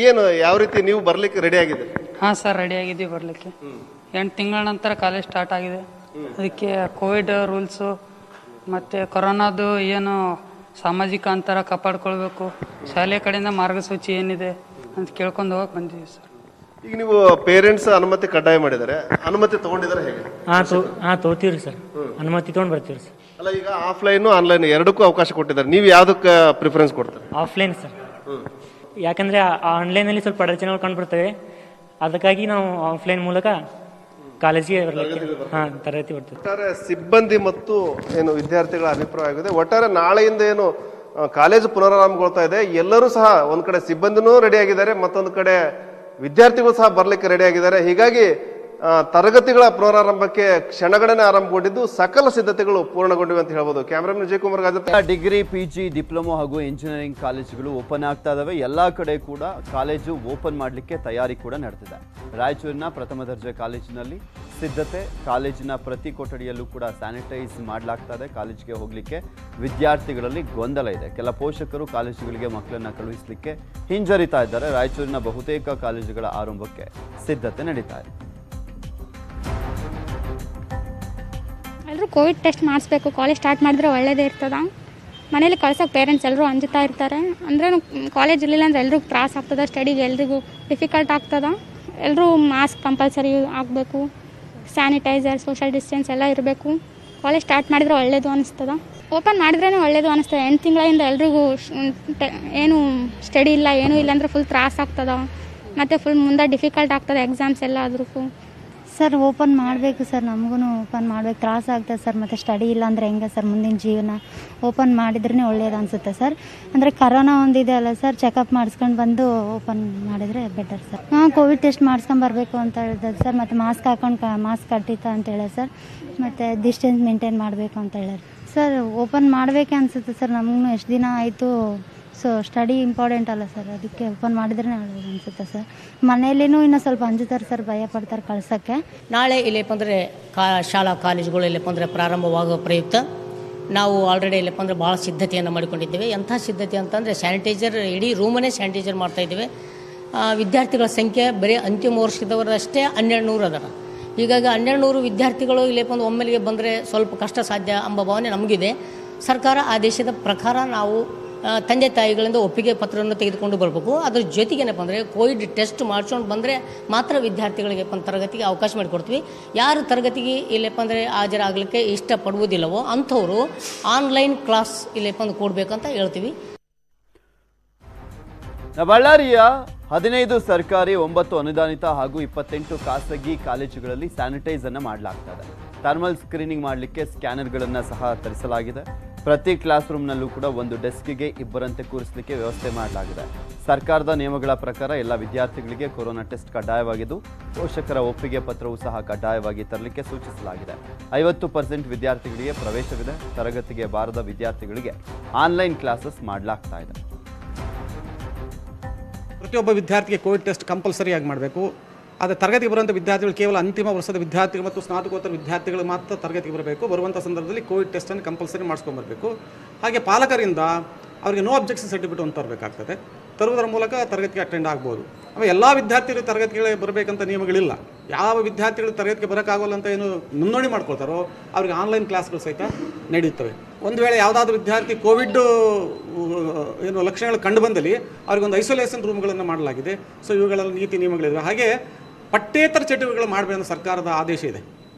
ಏನು ಯಾವ ರೀತಿ ನೀವು ಬರ್ಲಿಕ್ಕೆ ರೆಡಿ ಆಗಿದೆ? ಹಾ ಸರ್, ರೆಡಿ ಆಗಿದ್ದೀವಿ ಬರ್ಲಿಕ್ಕೆ. 8 ತಿಂಗಳ ನಂತರ ಕಾಲೇಜ್ ಸ್ಟಾರ್ಟ್ ಆಗಿದೆ. ಅದಕ್ಕೆ ಕೋವಿಡ್ ರೂಲ್ಸು ಮತ್ತು ಕೊರೋನಾದು ಏನು ಸಾಮಾಜಿಕ ಅಂತರ ಕಾಪಾಡ್ಕೊಳ್ಬೇಕು, ಶಾಲೆ ಕಡೆಯಿಂದ ಮಾರ್ಗಸೂಚಿ ಏನಿದೆ ಅಂತ ಕೇಳ್ಕೊಂಡು ಹೋಗಕ್ಕೆ ಬಂದಿದ್ದೀವಿ ಸರ್. ಈಗ ನೀವು ಪೇರೆಂಟ್ಸ್ ಅನುಮತಿ ಕಡ್ಡಾಯ ಮಾಡಿದ್ದಾರೆ, ಅನುಮತಿ ತಗೊಂಡಿದ್ದಾರೆ ಹೇಗೆ? ತಗೋತೀವ್ರಿ ಸರ್, ಅನುಮತಿ ತಗೊಂಡ್ ಬರ್ತೀವಿ ಸರ್. ಅಲ್ಲ, ಈಗ ಆಫ್ಲೈನ್ ಆನ್ಲೈನ್ ಎರಡಕ್ಕೂ ಅವಕಾಶ ಕೊಟ್ಟಿದ್ದಾರೆ, ನೀವು ಯಾವ್ದಕ್ಕೆ ಪ್ರಿಫರೆನ್ಸ್ ಕೊಡ್ತಾರೆ? Offline sir. ಯಾಕಂದ್ರೆ ಆನ್ಲೈನಲ್ಲಿ ಸ್ವಲ್ಪ ಅಡಚಣೆಗಳು ಕಂಡು ಬರ್ತವೆ, ಅದಕ್ಕಾಗಿ ನಾವು ಆಫ್ಲೈನ್ ಮೂಲಕ ಕಾಲೇಜಿಗೆ ಬರಲಿಕ್ಕೆ ತರಗತಿ ಬರ್ತದೆ. ಒಟ್ಟಾರೆ ಸಿಬ್ಬಂದಿ ಮತ್ತು ಏನು ವಿದ್ಯಾರ್ಥಿಗಳ ಅಭಿಪ್ರಾಯ ಆಗಿದೆ. ಒಟ್ಟಾರೆ ನಾಳೆಯಿಂದ ಏನು ಕಾಲೇಜು ಪುನರಾರಂಭಗೊಳ್ತಾ ಇದೆ, ಎಲ್ಲರೂ ಸಹ ಒಂದ್ ಕಡೆ ಸಿಬ್ಬಂದಿನೂ ರೆಡಿ ಆಗಿದ್ದಾರೆ, ಮತ್ತೊಂದು ಕಡೆ ವಿದ್ಯಾರ್ಥಿಗಳು ಸಹ ಬರ್ಲಿಕ್ಕೆ ರೆಡಿ ಆಗಿದ್ದಾರೆ. ಹೀಗಾಗಿ ತರಗತಿಗಳ ಪುನರಾರಂಭಕ್ಕೆ ಕ್ಷಣಗಣನೆ ಆರಂಭಗೊಂಡಿದ್ದು ಸಕಲ ಸಿದ್ಧತೆಗಳು ಪೂರ್ಣಗೊಂಡಿವೆ ಅಂತ ಹೇಳ್ಬೋದು. Cameraman Jayakumar Gajappa. Degree, PG, diploma ಹಾಗೂ ಇಂಜಿನಿಯರಿಂಗ್ ಕಾಲೇಜುಗಳು ಓಪನ್ ಆಗ್ತಾ ಇದಾವೆ. ಎಲ್ಲಾ ಕಡೆ ಕೂಡ ಕಾಲೇಜು ಓಪನ್ ಮಾಡಲಿಕ್ಕೆ ತಯಾರಿ ಕೂಡ ನಡೆದಿದೆ. ರಾಯಚೂರಿನ ಪ್ರಥಮ ದರ್ಜೆ ಕಾಲೇಜಿನಲ್ಲಿ ಸಿದ್ಧತೆ, ಕಾಲೇಜಿನ ಪ್ರತಿ ಕೊಠಡಿಯಲ್ಲೂ ಕೂಡ ಸ್ಯಾನಿಟೈಸ್ ಮಾಡಲಾಗ್ತಾ ಇದೆ. ಕಾಲೇಜಿಗೆ ಹೋಗ್ಲಿಕ್ಕೆ ವಿದ್ಯಾರ್ಥಿಗಳಲ್ಲಿ ಗೊಂದಲ ಇದೆ. ಕೆಲ ಪೋಷಕರು ಕಾಲೇಜುಗಳಿಗೆ ಮಕ್ಕಳನ್ನ ಕಳುಹಿಸಲಿಕ್ಕೆ ಹಿಂಜರಿತಾ ಇದ್ದಾರೆ. ರಾಯಚೂರಿನ ಬಹುತೇಕ ಕಾಲೇಜುಗಳ ಆರಂಭಕ್ಕೆ ಸಿದ್ಧತೆ ನಡೀತಾ ಇದೆ. ಎಲ್ಲರೂ ಕೋವಿಡ್ ಟೆಸ್ಟ್ ಮಾಡಿಸ್ಬೇಕು. ಕಾಲೇಜ್ ಸ್ಟಾರ್ಟ್ ಮಾಡಿದ್ರೆ ಒಳ್ಳೇದೇ ಇರ್ತದ. ಮನೇಲಿ ಕಳ್ಸೋಕೆ ಪೇರೆಂಟ್ಸ್ ಎಲ್ಲರೂ ಅಂಜುತ್ತಾ ಇರ್ತಾರೆ. ಅಂದ್ರೆ ಕಾಲೇಜ್ ಇರಲಿಲ್ಲ ಅಂದರೆ ಎಲ್ರಿಗೂ ತ್ರಾಸ ಆಗ್ತದೆ, ಸ್ಟಡಿಗೆ ಎಲ್ರಿಗೂ ಡಿಫಿಕಲ್ಟ್ ಆಗ್ತದೆ. ಎಲ್ಲರೂ ಮಾಸ್ಕ್ ಕಂಪಲ್ಸರಿ ಆಗಬೇಕು, ಸ್ಯಾನಿಟೈಸರ್, ಸೋಷಿಯಲ್ ಡಿಸ್ಟೆನ್ಸ್ ಎಲ್ಲ ಇರಬೇಕು. ಕಾಲೇಜ್ ಸ್ಟಾರ್ಟ್ ಮಾಡಿದ್ರೆ ಒಳ್ಳೇದು ಅನಿಸ್ತದ. ಓಪನ್ ಮಾಡಿದ್ರೇ ಒಳ್ಳೇದು ಅನಿಸ್ತದೆ. 8 ತಿಂಗಳಿಂದ ಎಲ್ರಿಗೂ ಏನು ಸ್ಟಡಿ ಇಲ್ಲ, ಏನೂ ಇಲ್ಲ ಅಂದರೆ ಫುಲ್ ತ್ರಾಸ ಆಗ್ತದೆ. ಮತ್ತು ಫುಲ್ ಮುಂದೆ ಡಿಫಿಕಲ್ಟ್ ಆಗ್ತದೆ ಎಕ್ಸಾಮ್ಸ್ ಎಲ್ಲ ಅದ್ರಕ್ಕೂ. ಸರ್ ಓಪನ್ ಮಾಡಬೇಕು ಸರ್, ನಮಗೂ ಓಪನ್ ಮಾಡಬೇಕು. ತ್ರಾಸ ಆಗ್ತದೆ ಸರ್, ಮತ್ತು ಸ್ಟಡಿ ಇಲ್ಲ ಅಂದರೆ ಹೆಂಗೆ ಸರ್ ಮುಂದಿನ ಜೀವನ? ಓಪನ್ ಮಾಡಿದ್ರೇ ಒಳ್ಳೇದು ಅನಿಸುತ್ತೆ ಸರ್. ಅಂದರೆ ಕರೋನಾ ಒಂದಿದೆ ಅಲ್ಲ ಸರ್, ಚೆಕಪ್ ಮಾಡಿಸ್ಕೊಂಡು ಬಂದು ಓಪನ್ ಮಾಡಿದರೆ ಬೆಟರ್ ಸರ್. ಕೋವಿಡ್ ಟೆಸ್ಟ್ ಮಾಡಿಸ್ಕೊಂಡು ಬರಬೇಕು ಅಂತ ಹೇಳಿದ್ರು ಸರ್. ಮತ್ತು ಮಾಸ್ಕ್ ಹಾಕೊಂಡು ಮಾಸ್ಕ್ ಕಟ್ಟಿತ ಅಂತ ಹೇಳಿ ಸರ್. ಮತ್ತು ಡಿಸ್ಟೆನ್ಸ್ ಮೇಂಟೈನ್ ಮಾಡಬೇಕು ಅಂತ ಹೇಳಿ ಸರ್. ಓಪನ್ ಮಾಡಬೇಕೆ ಅನಿಸುತ್ತೆ ಸರ್, ನಮಗೂ ಎಷ್ಟು ದಿನ ಆಯಿತು. ಸೊ ಸ್ಟಡಿ ಇಂಪಾರ್ಟೆಂಟ್ ಅಲ್ಲ ಸರ್, ಅದಕ್ಕೆ ಓಪನ್ ಮಾಡಿದ್ರೇ ಒಳ್ಳೇದು ಅನಿಸುತ್ತೆ ಸರ್. ಮನೆಯಲ್ಲಿನೂ ಇನ್ನೂ ಸ್ವಲ್ಪ ಅಂಜುತ್ತಾರೆ ಸರ್, ಭಯ ಪಡ್ತಾರೆ ಕಳ್ಸೋಕ್ಕೆ. ನಾಳೆ ಇಲ್ಲಪ್ಪ ಅಂದರೆ ಶಾಲಾ ಕಾಲೇಜುಗಳು ಇಲ್ಲಪ್ಪ ಅಂದರೆ ಪ್ರಾರಂಭವಾಗುವ ಪ್ರಯುಕ್ತ ನಾವು ಆಲ್ರೆಡಿ ಇಲ್ಲಪ್ಪ ಅಂದರೆ ಭಾಳ ಸಿದ್ಧತೆಯನ್ನು ಮಾಡಿಕೊಂಡಿದ್ದೇವೆ. ಎಂಥ ಸಿದ್ಧತೆ ಅಂತಂದರೆ ಸ್ಯಾನಿಟೈಸರ್, ಇಡೀ ರೂಮನ್ನೇ ಸ್ಯಾನಿಟೈಸರ್ ಮಾಡ್ತಾಯಿದ್ದೇವೆ. ವಿದ್ಯಾರ್ಥಿಗಳ ಸಂಖ್ಯೆ ಬರೀ ಅಂತಿಮ ವರ್ಷದವರಷ್ಟೇ 1200 ಅದರ. ಹೀಗಾಗಿ 1200 ವಿದ್ಯಾರ್ಥಿಗಳು ಇಲ್ಲಪ್ಪ ಒಂದು ಒಮ್ಮೆಲೆಗೆ ಬಂದರೆ ಸ್ವಲ್ಪ ಕಷ್ಟ ಸಾಧ್ಯ ಎಂಬ ಭಾವನೆ ನಮಗಿದೆ. ಸರ್ಕಾರ ಆದೇಶದ ಪ್ರಕಾರ ನಾವು ತಂದೆ ತಾಯಿಗಳಿಂದ ಒಪ್ಪಿಗೆ ಪತ್ರವನ್ನು ತೆಗೆದುಕೊಂಡು ಬರಬೇಕು. ಅದ್ರ ಜೊತೆಗೆ ಏನಪ್ಪ ಅಂದರೆ ಕೋವಿಡ್ ಟೆಸ್ಟ್ ಮಾಡ್ಸ್ಕೊಂಡು ಬಂದರೆ ಮಾತ್ರ ವಿದ್ಯಾರ್ಥಿಗಳಿಗೆ ತರಗತಿಗೆ ಅವಕಾಶ ಮಾಡಿಕೊಡ್ತೀವಿ. ಯಾರು ತರಗತಿಗೆ ಇಲ್ಲಪ್ಪ ಅಂದರೆ ಹಾಜರಾಗಲಿಕ್ಕೆ ಇಷ್ಟಪಡುವುದಿಲ್ಲವೋ ಅಂಥವರು ಆನ್ಲೈನ್ ಕ್ಲಾಸ್ ಇಲ್ಲಪ್ಪ ಅಂದ್ರೆ ಕೊಡಬೇಕಂತ ಹೇಳ್ತೀವಿ. ಬಳ್ಳಾರಿಯ 15 ಸರ್ಕಾರಿ, 9 ಅನುದಾನಿತ ಹಾಗೂ 28 ಖಾಸಗಿ ಕಾಲೇಜುಗಳಲ್ಲಿ ಸ್ಯಾನಿಟೈಸ್ ಅನ್ನು ಮಾಡಲಾಗ್ತದೆ. ಥರ್ಮಲ್ ಸ್ಕ್ರೀನಿಂಗ್ ಮಾಡಲಿಕ್ಕೆ ಸ್ಕ್ಯಾನರ್ಗಳನ್ನು ಸಹ ತರಿಸಲಾಗಿದೆ. ಪ್ರತಿ ಕ್ಲಾಸ್ ರೂಮ್ನಲ್ಲೂ ಕೂಡ ಒಂದು ಡೆಸ್ಕ್ಗೆ ಇಬ್ಬರಂತೆ ಕೂರಿಸಲಿಕ್ಕೆ ವ್ಯವಸ್ಥೆ ಮಾಡಲಾಗಿದೆ. ಸರ್ಕಾರದ ನಿಯಮಗಳ ಪ್ರಕಾರ ಎಲ್ಲ ವಿದ್ಯಾರ್ಥಿಗಳಿಗೆ ಕೊರೋನಾ ಟೆಸ್ಟ್ ಕಡ್ಡಾಯವಾಗಿದ್ದು, ಪೋಷಕರ ಒಪ್ಪಿಗೆ ಪತ್ರವೂ ಸಹ ಕಡ್ಡಾಯವಾಗಿ ತರಲಿಕ್ಕೆ ಸೂಚಿಸಲಾಗಿದೆ. 50% ವಿದ್ಯಾರ್ಥಿಗಳಿಗೆ ಪ್ರವೇಶವಿದೆ. ತರಗತಿಗೆ ಬಾರದ ವಿದ್ಯಾರ್ಥಿಗಳಿಗೆ ಆನ್ಲೈನ್ ಕ್ಲಾಸಸ್ ಮಾಡಲಾಗ್ತಾ ಇದೆ. ಪ್ರತಿಯೊಬ್ಬ ವಿದ್ಯಾರ್ಥಿಗೆ ಕೋವಿಡ್ ಟೆಸ್ಟ್ ಕಂಪಲ್ಸರಿಯಾಗಿ ಮಾಡಬೇಕು. ಆದರೆ ತರಗತಿಗೆ ಬರುವಂಥ ವಿದ್ಯಾರ್ಥಿಗಳು ಕೇವಲ ಅಂತಿಮ ವರ್ಷದ ವಿದ್ಯಾರ್ಥಿಗಳು ಮತ್ತು ಸ್ನಾತಕೋತ್ತರ ವಿದ್ಯಾರ್ಥಿಗಳು ಮಾತ್ರ ತರಗತಿಗೆ ಬರಬೇಕು. ಬರುವಂಥ ಸಂದರ್ಭದಲ್ಲಿ ಕೋವಿಡ್ ಟೆಸ್ಟನ್ನು ಕಂಪಲ್ಸರಿ ಮಾಡಿಸ್ಕೊಂಡ್ಬರಬೇಕು. ಹಾಗೆ ಪಾಲಕರಿಂದ ಅವರಿಗೆ ನೋ ಅಬ್ಜೆಕ್ಷನ್ ಸರ್ಟಿಫಿಕೇಟ್ ಒಂದು ತರಬೇಕಾಗ್ತದೆ. ತರುವುದರ ಮೂಲಕ ತರಗತಿಗೆ ಅಟೆಂಡ್ ಆಗ್ಬೋದು. ಆಮೇಲೆ ಎಲ್ಲ ವಿದ್ಯಾರ್ಥಿಗಳು ತರಗತಿಗಳಿಗೆ ಬರಬೇಕಂತ ನಿಯಮಗಳಿಲ್ಲ. ಯಾವ ವಿದ್ಯಾರ್ಥಿಗಳು ತರಗತಿಗೆ ಬರೋಕ್ಕಾಗೋಲ್ಲ ಅಂತ ಏನು ನೋಂದಣಿ ಮಾಡ್ಕೊಳ್ತಾರೋ ಅವರಿಗೆ ಆನ್ಲೈನ್ ಕ್ಲಾಸ್ಗಳು ಸಹಿತ ನಡೆಯುತ್ತವೆ. ಒಂದು ವೇಳೆ ಯಾವುದಾದ್ರೂ ವಿದ್ಯಾರ್ಥಿ ಕೋವಿಡ್ ಏನು ಲಕ್ಷಣಗಳು ಕಂಡು ಬಂದಲ್ಲಿ ಅವ್ರಿಗೊಂದು ಐಸೋಲೇಷನ್ ರೂಮ್ಗಳನ್ನು ಮಾಡಲಾಗಿದೆ. ಸೊ ಇವುಗಳಲ್ಲಿ ನೀತಿ ನಿಯಮಗಳಿವೆ. ಹಾಗೆ ಪಠ್ಯೇತರ ಚಟುವಟಿಕೆಗಳು ಮಾಡಬೇಕಂತ ಸರ್ಕಾರದ ಆದೇಶ ಇದೆ.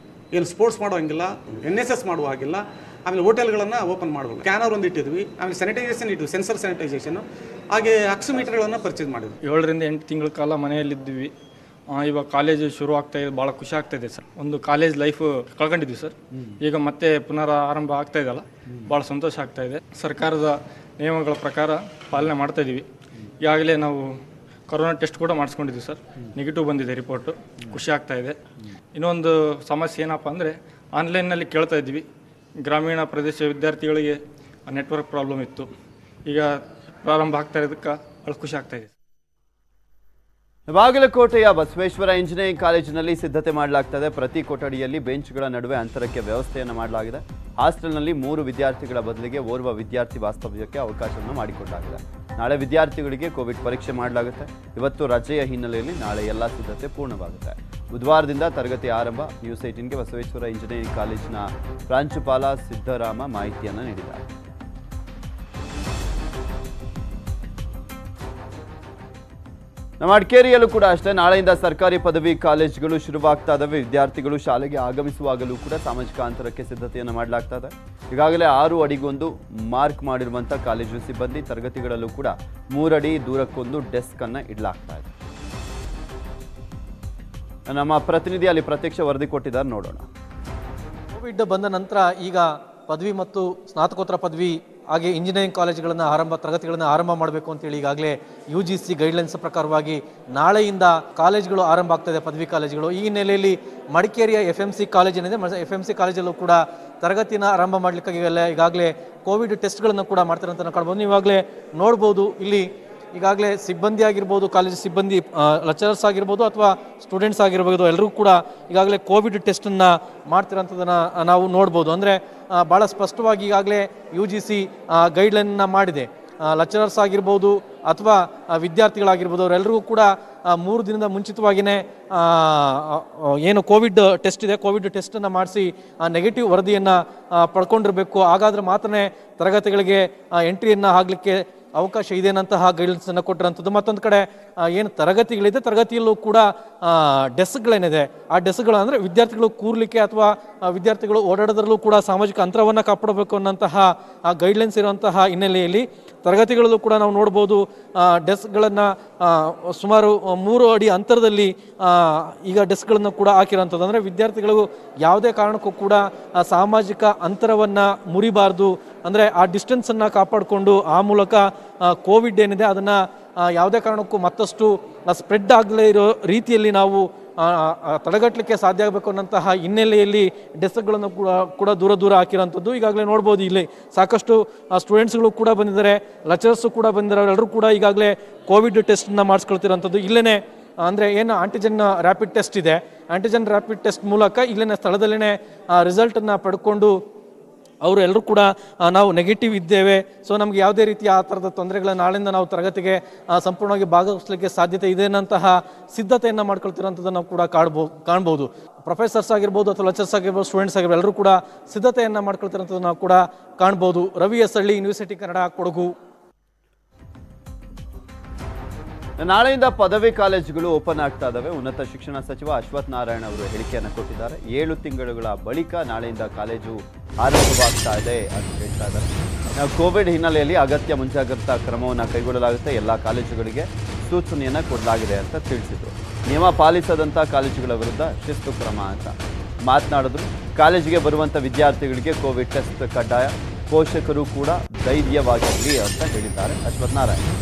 ಏನು ಸ್ಪೋರ್ಟ್ಸ್ ಮಾಡೋ ಹಂಗಿಲ್ಲ, NSS ಮಾಡುವ ಹಾಗಿಲ್ಲ. ಆಮೇಲೆ ಹೋಟೆಲ್ಗಳನ್ನು ಓಪನ್ ಮಾಡಬೇಕು. ಸ್ಕ್ಯಾನರ್ ಒಂದು ಇಟ್ಟಿದ್ವಿ, ಆಮೇಲೆ ಸ್ಯಾನಿಟೈಸೇಷನ್ ಇಟ್ಟಿದ್ವಿ, ಸೆನ್ಸರ್ ಸ್ಯಾನಿಟೈಸೇಷನ್, ಹಾಗೆ ಆಕ್ಸಿಮೀಟರ್ಗಳನ್ನು ಪರ್ಚೇಸ್ ಮಾಡಿದ್ವಿ. 7 ರಿಂದ 8 ತಿಂಗಳ ಕಾಲ ಮನೆಯಲ್ಲಿದ್ವಿ. ಇವಾಗ ಕಾಲೇಜು ಶುರು ಆಗ್ತಾ ಇದೆ, ಭಾಳ ಖುಷಿ ಆಗ್ತಾ ಇದೆ ಸರ್. ಒಂದು ಕಾಲೇಜ್ ಲೈಫ್ ಕಳ್ಕೊಂಡಿದ್ವಿ ಸರ್, ಈಗ ಮತ್ತೆ ಪುನರ್ ಆರಂಭ ಆಗ್ತಾ ಇದೆಯಲ್ಲ, ಭಾಳ ಸಂತೋಷ ಆಗ್ತಾ ಇದೆ. ಸರ್ಕಾರದ ನಿಯಮಗಳ ಪ್ರಕಾರ ಪಾಲನೆ ಮಾಡ್ತಾ ಇದ್ದೀವಿ. ಈಗಾಗಲೇ ನಾವು ಕೊರೋನಾ ಟೆಸ್ಟ್ ಕೂಡ ಮಾಡಿಸ್ಕೊಂಡಿದ್ವಿ ಸರ್, ನೆಗೆಟಿವ್ ಬಂದಿದೆ ರಿಪೋರ್ಟು, ಖುಷಿ ಆಗ್ತಾ ಇದೆ. ಇನ್ನೊಂದು ಸಮಸ್ಯೆ ಏನಪ್ಪ ಅಂದರೆ ಆನ್ಲೈನ್ನಲ್ಲಿ ಕೇಳ್ತಾ ಇದ್ವಿ. ಗ್ರಾಮೀಣ ಪ್ರದೇಶ ವಿದ್ಯಾರ್ಥಿಗಳಿಗೆ ನೆಟ್ವರ್ಕ್ ಪ್ರಾಬ್ಲಮ್ ಇತ್ತು. ಈಗ ಪ್ರಾರಂಭ ಆಗ್ತಾ ಇರೋದಕ್ಕೆ ಭಾಳ ಖುಷಿ ಆಗ್ತಾ ಇದೆ. ಬಾಗಲಕೋಟೆಯ ಬಸವೇಶ್ವರ ಇಂಜಿನಿಯರಿಂಗ್ ಕಾಲೇಜಿನಲ್ಲಿ ಸಿದ್ಧತೆ ಮಾಡಲಾಗ್ತದೆ. ಪ್ರತಿ ಕೊಠಡಿಯಲ್ಲಿ ಬೆಂಚ್ಗಳ ನಡುವೆ ಅಂತರಕ್ಕೆ ವ್ಯವಸ್ಥೆಯನ್ನು ಮಾಡಲಾಗಿದೆ. ಹಾಸ್ಟೆಲ್ನಲ್ಲಿ 3 ವಿದ್ಯಾರ್ಥಿಗಳ ಬದಲಿಗೆ ಓರ್ವ ವಿದ್ಯಾರ್ಥಿ ವಾಸ್ತವ್ಯಕ್ಕೆ ಅವಕಾಶವನ್ನು ಮಾಡಿಕೊಡಲಾಗಿದೆ. ನಾಳೆ ವಿದ್ಯಾರ್ಥಿಗಳಿಗೆ ಕೋವಿಡ್ ಪರೀಕ್ಷೆ ಮಾಡಲಾಗುತ್ತೆ. ಇವತ್ತು ರಜೆಯ ಹಿನ್ನೆಲೆಯಲ್ಲಿ ನಾಳೆ ಎಲ್ಲ ಸಿದ್ಧತೆ ಪೂರ್ಣವಾಗುತ್ತೆ. ಬುಧವಾರದಿಂದ ತರಗತಿ ಆರಂಭ. ನ್ಯೂಸ್ 18ಗೆ ಬಸವೇಶ್ವರ ಇಂಜಿನಿಯರಿಂಗ್ ಕಾಲೇಜಿನ ಪ್ರಾಂಶುಪಾಲ ಸಿದ್ದರಾಮ ಮಾಹಿತಿಯನ್ನು ನೀಡಿದ್ದಾರೆ. ನಮ್ಮ ಮಡಿಕೇರಿಯಲ್ಲೂ ಕೂಡ ಅಷ್ಟೇ ನಾಳೆಯಿಂದ ಸರ್ಕಾರಿ ಪದವಿ ಕಾಲೇಜುಗಳು ಶುರುವಾಗ್ತಾ ಇದ್ದಾವೆ. ವಿದ್ಯಾರ್ಥಿಗಳು ಶಾಲೆಗೆ ಆಗಮಿಸುವಾಗಲೂ ಕೂಡ ಸಾಮಾಜಿಕ ಅಂತರಕ್ಕೆ ಸಿದ್ಧತೆಯನ್ನು ಮಾಡಲಾಗ್ತಾ ಇದೆ. ಈಗಾಗಲೇ 6 ಅಡಿಗೊಂದು ಮಾರ್ಕ್ ಮಾಡಿರುವಂಥ ಕಾಲೇಜು ಸಿಬ್ಬಂದಿ ತರಗತಿಗಳಲ್ಲೂ ಕೂಡ 3 ಅಡಿ ದೂರಕ್ಕೊಂದು ಡೆಸ್ಕ್ ಅನ್ನು ಇಡಲಾಗ್ತಾ ಇದೆ. ನಮ್ಮ ಪ್ರತಿನಿಧಿ ಅಲ್ಲಿ ಪ್ರತ್ಯಕ್ಷ ವರದಿ ಕೊಟ್ಟಿದ್ದಾರೆ, ನೋಡೋಣ. ಕೋವಿಡ್ ಬಂದ ನಂತರ ಈಗ ಪದವಿ ಮತ್ತು ಸ್ನಾತಕೋತ್ತರ ಪದವಿ ಹಾಗೆ ಇಂಜಿನಿಯರಿಂಗ್ ಕಾಲೇಜುಗಳನ್ನು ತರಗತಿಗಳನ್ನು ಆರಂಭ ಮಾಡಬೇಕು ಅಂತೇಳಿ ಈಗಾಗಲೇ UGC ಗೈಡ್ಲೈನ್ಸ್ ಪ್ರಕಾರವಾಗಿ ನಾಳೆಯಿಂದ ಕಾಲೇಜುಗಳು ಆರಂಭ ಆಗ್ತದೆ, ಪದವಿ ಕಾಲೇಜುಗಳು. ಈ ಹಿನ್ನೆಲೆಯಲ್ಲಿ ಮಡಿಕೇರಿಯ FMC ಕಾಲೇಜ್ ಏನಿದೆ, FMC ಕಾಲೇಜಲ್ಲೂ ಕೂಡ ತರಗತಿನ ಆರಂಭ ಮಾಡಲಿಕ್ಕೆ ಈಗಾಗಲೇ ಕೋವಿಡ್ ಟೆಸ್ಟ್ಗಳನ್ನು ಕೂಡ ಮಾಡ್ತಾರೆ ಅಂತ ಕಾಣ್ಬೋದು. ನೀವಾಗಲೇ ನೋಡ್ಬೋದು, ಇಲ್ಲಿ ಈಗಾಗಲೇ ಸಿಬ್ಬಂದಿ ಆಗಿರ್ಬೋದು, ಕಾಲೇಜ್ ಸಿಬ್ಬಂದಿ, ಲೆಕ್ಚರರ್ಸ್ ಆಗಿರ್ಬೋದು ಅಥವಾ ಸ್ಟೂಡೆಂಟ್ಸ್ ಆಗಿರ್ಬೋದು, ಎಲ್ಲರೂ ಕೂಡ ಈಗಾಗಲೇ ಕೋವಿಡ್ ಟೆಸ್ಟನ್ನು ಮಾಡ್ತಿರೋಂಥದ್ದನ್ನು ನಾವು ನೋಡ್ಬೋದು. ಅಂದರೆ ಭಾಳ ಸ್ಪಷ್ಟವಾಗಿ ಈಗಾಗಲೇ UGC ಗೈಡ್ಲೈನ್ನ ಮಾಡಿದೆ. ಲೆಕ್ಚರರ್ಸ್ ಆಗಿರ್ಬೋದು ಅಥವಾ ವಿದ್ಯಾರ್ಥಿಗಳಾಗಿರ್ಬೋದು ಅವರೆಲ್ಲರಿಗೂ ಕೂಡ 3 ದಿನದ ಮುಂಚಿತವಾಗಿಯೇ ಏನು ಕೋವಿಡ್ ಟೆಸ್ಟ್ ಇದೆ, ಕೋವಿಡ್ ಟೆಸ್ಟನ್ನು ಮಾಡಿಸಿ ನೆಗೆಟಿವ್ ವರದಿಯನ್ನು ಪಡ್ಕೊಂಡಿರಬೇಕು. ಹಾಗಾದರೆ ಮಾತ್ರ ತರಗತಿಗಳಿಗೆ ಎಂಟ್ರಿಯನ್ನು ಆಗಲಿಕ್ಕೆ ಅವಕಾಶ ಇದೆ ಅನ್ನಂತಹ ಗೈಡ್ಲೈನ್ಸನ್ನು ಕೊಟ್ಟಿರೋಂಥದ್ದು. ಮತ್ತೊಂದು ಕಡೆ ಏನು ತರಗತಿಗಳಿದೆ, ತರಗತಿಯಲ್ಲೂ ಕೂಡ ಡೆಸ್ಕ್ಗಳೇನಿದೆ, ಆ ಡೆಸ್ಕ್ಗಳು ಅಂದರೆ ವಿದ್ಯಾರ್ಥಿಗಳು ಕೂರ್ಲಿಕ್ಕೆ ಅಥವಾ ವಿದ್ಯಾರ್ಥಿಗಳು ಓಡಾಡೋದ್ರಲ್ಲೂ ಕೂಡ ಸಾಮಾಜಿಕ ಅಂತರವನ್ನು ಕಾಪಾಡಬೇಕು ಅನ್ನೋಂತಹ ಗೈಡ್ಲೈನ್ಸ್ ಇರುವಂತಹ ಹಿನ್ನೆಲೆಯಲ್ಲಿ ತರಗತಿಗಳಲ್ಲೂ ಕೂಡ ನಾವು ನೋಡ್ಬೋದು ಡೆಸ್ಕ್ಗಳನ್ನು ಸುಮಾರು 3 ಅಡಿ ಅಂತರದಲ್ಲಿ ಈಗ ಡೆಸ್ಕ್ಗಳನ್ನು ಕೂಡ ಹಾಕಿರೋಂಥದ್ದು. ಅಂದರೆ ವಿದ್ಯಾರ್ಥಿಗಳಿಗೂ ಯಾವುದೇ ಕಾರಣಕ್ಕೂ ಕೂಡ ಸಾಮಾಜಿಕ ಅಂತರವನ್ನು ಮುರಿಬಾರ್ದು, ಅಂದರೆ ಆ ಡಿಸ್ಟೆನ್ಸನ್ನು ಕಾಪಾಡಿಕೊಂಡು ಆ ಮೂಲಕ ಕೋವಿಡ್ ಏನಿದೆ ಅದನ್ನು ಯಾವುದೇ ಕಾರಣಕ್ಕೂ ಮತ್ತಷ್ಟು ಸ್ಪ್ರೆಡ್ ಆಗಲೇ ಇರೋ ರೀತಿಯಲ್ಲಿ ನಾವು ತಡೆಗಟ್ಟಲಿಕ್ಕೆ ಸಾಧ್ಯ ಆಗಬೇಕು ಅನ್ನೋಂತಹ ಹಿನ್ನೆಲೆಯಲ್ಲಿ ಡೆಸ್ಕ್ಗಳನ್ನು ಕೂಡ ದೂರ ಹಾಕಿರೋಂಥದ್ದು. ಈಗಾಗಲೇ ನೋಡ್ಬೋದು ಇಲ್ಲಿ ಸಾಕಷ್ಟು ಸ್ಟೂಡೆಂಟ್ಸ್ಗಳು ಕೂಡ ಬಂದಿದ್ದಾರೆ, ಲೆಕ್ಚರರ್ಸು ಕೂಡ ಬಂದಿದ್ದಾರೆ. ಅವರೆಲ್ಲರೂ ಕೂಡ ಈಗಾಗಲೇ ಕೋವಿಡ್ ಟೆಸ್ಟನ್ನು ಮಾಡಿಸ್ಕೊಳ್ತಿರೋಂಥದ್ದು. ಇಲ್ಲೇ ಅಂದರೆ ಏನು ಆಂಟಿಜನ್ ರ್ಯಾಪಿಡ್ ಟೆಸ್ಟ್ ಇದೆ, ಆಂಟಿಜನ್ ರ್ಯಾಪಿಡ್ ಟೆಸ್ಟ್ ಮೂಲಕ ಇಲ್ಲೇ ಸ್ಥಳದಲ್ಲೇ ರಿಸಲ್ಟನ್ನು ಪಡ್ಕೊಂಡು ಅವರು ಎಲ್ಲರೂ ಕೂಡ ನಾವು ನೆಗೆಟಿವ್ ಇದ್ದೇವೆ, ಸೊ ನಮಗೆ ಯಾವುದೇ ರೀತಿಯ ಆ ಥರದ ತೊಂದರೆಗಳ ನಾಳೆಯಿಂದ ನಾವು ತರಗತಿಗೆ ಸಂಪೂರ್ಣವಾಗಿ ಭಾಗವಹಿಸಲಿಕ್ಕೆ ಸಾಧ್ಯತೆ ಇದೆ ಅನ್ನೋಂತಹ ಸಿದ್ಧತೆಯನ್ನು ಮಾಡ್ಕೊಳ್ತಿರೋಂಥದ್ದು ನಾವು ಕೂಡ ಕಾಣ್ಬೋದು. ಪ್ರೊಫೆಸರ್ಸ್ ಆಗಿರ್ಬೋದು ಅಥವಾ ಲೆಕ್ಚರ್ಸ್ ಆಗಿರ್ಬೋದು, ಸ್ಟೂಡೆಂಟ್ಸ್ ಆಗಿರ್ಬೋದು, ಎಲ್ಲರೂ ಕೂಡ ಸಿದ್ಧತೆಯನ್ನು ಮಾಡ್ಕೊಳ್ತಿರೋಂಥದ್ದು ನಾವು ಕೂಡ ಕಾಣ್ಬೋದು. ರವಿ ಎಸ್ ಹಳ್ಳಿ, ಯೂನಿವರ್ಸಿಟಿ ಕನ್ನಡ, ಕೊಡಗು. ನಾಳೆಯಿಂದ ಪದವಿ ಕಾಲೇಜುಗಳು ಓಪನ್ ಆಗ್ತಾ ಇದ್ದಾವೆ. ಉನ್ನತ ಶಿಕ್ಷಣ ಸಚಿವ ಅಶ್ವಥ್ ನಾರಾಯಣ ಅವರು ಹೇಳಿಕೆಯನ್ನು ಕೊಟ್ಟಿದ್ದಾರೆ. 7 ತಿಂಗಳುಗಳ ಬಳಿಕ ನಾಳೆಯಿಂದ ಕಾಲೇಜು ಆರಂಭವಾಗ್ತಾ ಇದೆ ಅಂತ ಹೇಳ್ತಾ ಇದ್ದಾರೆ. ಕೋವಿಡ್ ಹಿನ್ನೆಲೆಯಲ್ಲಿ ಅಗತ್ಯ ಮುಂಜಾಗ್ರತಾ ಕ್ರಮವನ್ನು ಕೈಗೊಳ್ಳಲಾಗುತ್ತೆ, ಎಲ್ಲ ಕಾಲೇಜುಗಳಿಗೆ ಸೂಚನೆಯನ್ನು ಕೊಡಲಾಗಿದೆ ಅಂತ ತಿಳಿಸಿದರು. ನಿಯಮ ಪಾಲಿಸದಂಥ ಕಾಲೇಜುಗಳ ವಿರುದ್ಧ ಶಿಸ್ತು ಕ್ರಮ ಅಂತ ಮಾತನಾಡಿದ್ರು. ಕಾಲೇಜಿಗೆ ಬರುವಂಥ ವಿದ್ಯಾರ್ಥಿಗಳಿಗೆ ಕೋವಿಡ್ ಟೆಸ್ಟ್ ಕಡ್ಡಾಯ, ಪೋಷಕರು ಕೂಡ ಧೈರ್ಯವಾಗಿರಲಿ ಅಂತ ಹೇಳಿದ್ದಾರೆ ಅಶ್ವಥ್ ನಾರಾಯಣ.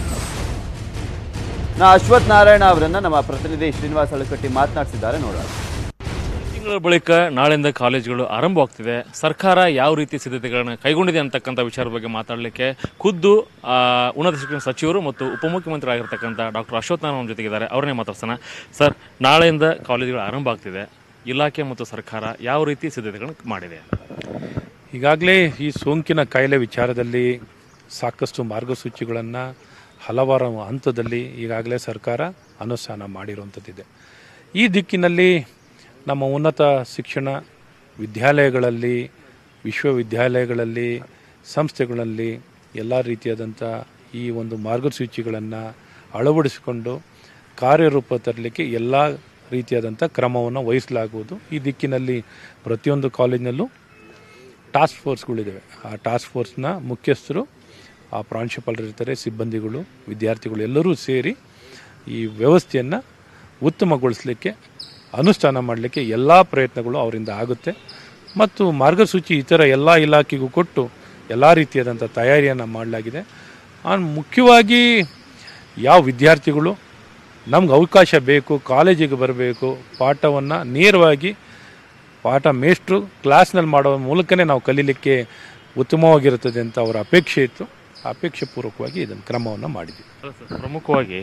ಅಶ್ವಥ್ ನಾರಾಯಣ ಅವರನ್ನ ನಮ್ಮ ಪ್ರತಿನಿಧಿ ಶ್ರೀನಿವಾಸ್ ಹಳಕಟ್ಟಿ ಮಾತನಾಡಿಸಿದ್ದಾರೆ, ನೋಡೋಣ. ತಿಂಗಳ ಬಳಿಕ ನಾಳೆಯಿಂದ ಕಾಲೇಜುಗಳು ಆರಂಭವಾಗ್ತಿದೆ. ಸರ್ಕಾರ ಯಾವ ರೀತಿ ಸಿದ್ಧತೆಗಳನ್ನು ಕೈಗೊಂಡಿದೆ ಅಂತಕ್ಕಂಥ ವಿಚಾರದ ಬಗ್ಗೆ ಮಾತಾಡಲಿಕ್ಕೆ ಖುದ್ದು ಉನ್ನತ ಶಿಕ್ಷಣ ಸಚಿವರು ಮತ್ತು ಉಪಮುಖ್ಯಮಂತ್ರಿ ಆಗಿರ್ತಕ್ಕಂಥ ಡಾಕ್ಟರ್ ಅಶ್ವಥ್ ನಾರಾಯಣ ಜೊತೆಗಿದ್ದಾರೆ. ಅವರನ್ನೇ ಮಾತಾಡ್ಸೋಣ. ಸರ್, ನಾಳೆಯಿಂದ ಕಾಲೇಜುಗಳು ಆರಂಭ ಆಗ್ತಿದೆ, ಇಲಾಖೆ ಮತ್ತು ಸರ್ಕಾರ ಯಾವ ರೀತಿ ಸಿದ್ಧತೆಗಳನ್ನು ಮಾಡಿದೆ? ಈಗಾಗಲೇ ಈ ಸೋಂಕಿನ ಕಾಯಿಲೆ ವಿಚಾರದಲ್ಲಿ ಸಾಕಷ್ಟು ಮಾರ್ಗಸೂಚಿಗಳನ್ನು ಹಲವಾರು ಹಂತದಲ್ಲಿ ಈಗಾಗಲೇ ಸರ್ಕಾರ ಅನುಷ್ಠಾನ ಮಾಡಿರುವಂಥದ್ದಿದೆ. ಈ ದಿಕ್ಕಿನಲ್ಲಿ ನಮ್ಮ ಉನ್ನತ ಶಿಕ್ಷಣ ವಿದ್ಯಾಲಯಗಳಲ್ಲಿ, ವಿಶ್ವವಿದ್ಯಾಲಯಗಳಲ್ಲಿ, ಸಂಸ್ಥೆಗಳಲ್ಲಿ ಎಲ್ಲ ರೀತಿಯಾದಂಥ ಈ ಒಂದು ಮಾರ್ಗಸೂಚಿಗಳನ್ನು ಅಳವಡಿಸಿಕೊಂಡು ಕಾರ್ಯರೂಪ ತರಲಿಕ್ಕೆ ಎಲ್ಲ ರೀತಿಯಾದಂಥ ಕ್ರಮವನ್ನು ವಹಿಸಲಾಗುವುದು. ಈ ದಿಕ್ಕಿನಲ್ಲಿ ಪ್ರತಿಯೊಂದು ಕಾಲೇಜಿನಲ್ಲೂ ಟಾಸ್ಕ್ ಫೋರ್ಸ್ಗಳಿದ್ದಾವೆ. ಆ ಟಾಸ್ಕ್ ಫೋರ್ಸ್ನ ಮುಖ್ಯಸ್ಥರು, ಆ ಪ್ರಾಂಶುಪಾಲರು ಇರ್ತಾರೆ, ಸಿಬ್ಬಂದಿಗಳು, ವಿದ್ಯಾರ್ಥಿಗಳು ಎಲ್ಲರೂ ಸೇರಿ ಈ ವ್ಯವಸ್ಥೆಯನ್ನು ಉತ್ತಮಗೊಳಿಸಲಿಕ್ಕೆ, ಅನುಷ್ಠಾನ ಮಾಡಲಿಕ್ಕೆ ಎಲ್ಲ ಪ್ರಯತ್ನಗಳು ಅವರಿಂದ ಆಗುತ್ತೆ. ಮತ್ತು ಮಾರ್ಗಸೂಚಿ ಇತರ ಎಲ್ಲ ಇಲಾಖೆಗೂ ಕೊಟ್ಟು ಎಲ್ಲ ರೀತಿಯಾದಂಥ ತಯಾರಿಯನ್ನು ಮಾಡಲಾಗಿದೆ. ಮುಖ್ಯವಾಗಿ ಯಾವ ವಿದ್ಯಾರ್ಥಿಗಳು ನಮ್ಗೆ ಅವಕಾಶ ಬೇಕು, ಕಾಲೇಜಿಗೆ ಬರಬೇಕು, ಪಾಠವನ್ನು ನೇರವಾಗಿ ಮೇಷ್ಟ್ರು ಕ್ಲಾಸ್ನಲ್ಲಿ ಮಾಡೋ ಮೂಲಕನೇ ನಾವು ಕಲೀಲಿಕ್ಕೆ ಉತ್ತಮವಾಗಿರುತ್ತದೆ ಅಂತ ಅವರ ಅಪೇಕ್ಷೆ ಇತ್ತು. ಅಪೇಕ್ಷೆ ಪೂರ್ವಕವಾಗಿ ಇದನ್ನು ಕ್ರಮವನ್ನು ಮಾಡಿದ್ವಿ. ಪ್ರಮುಖವಾಗಿ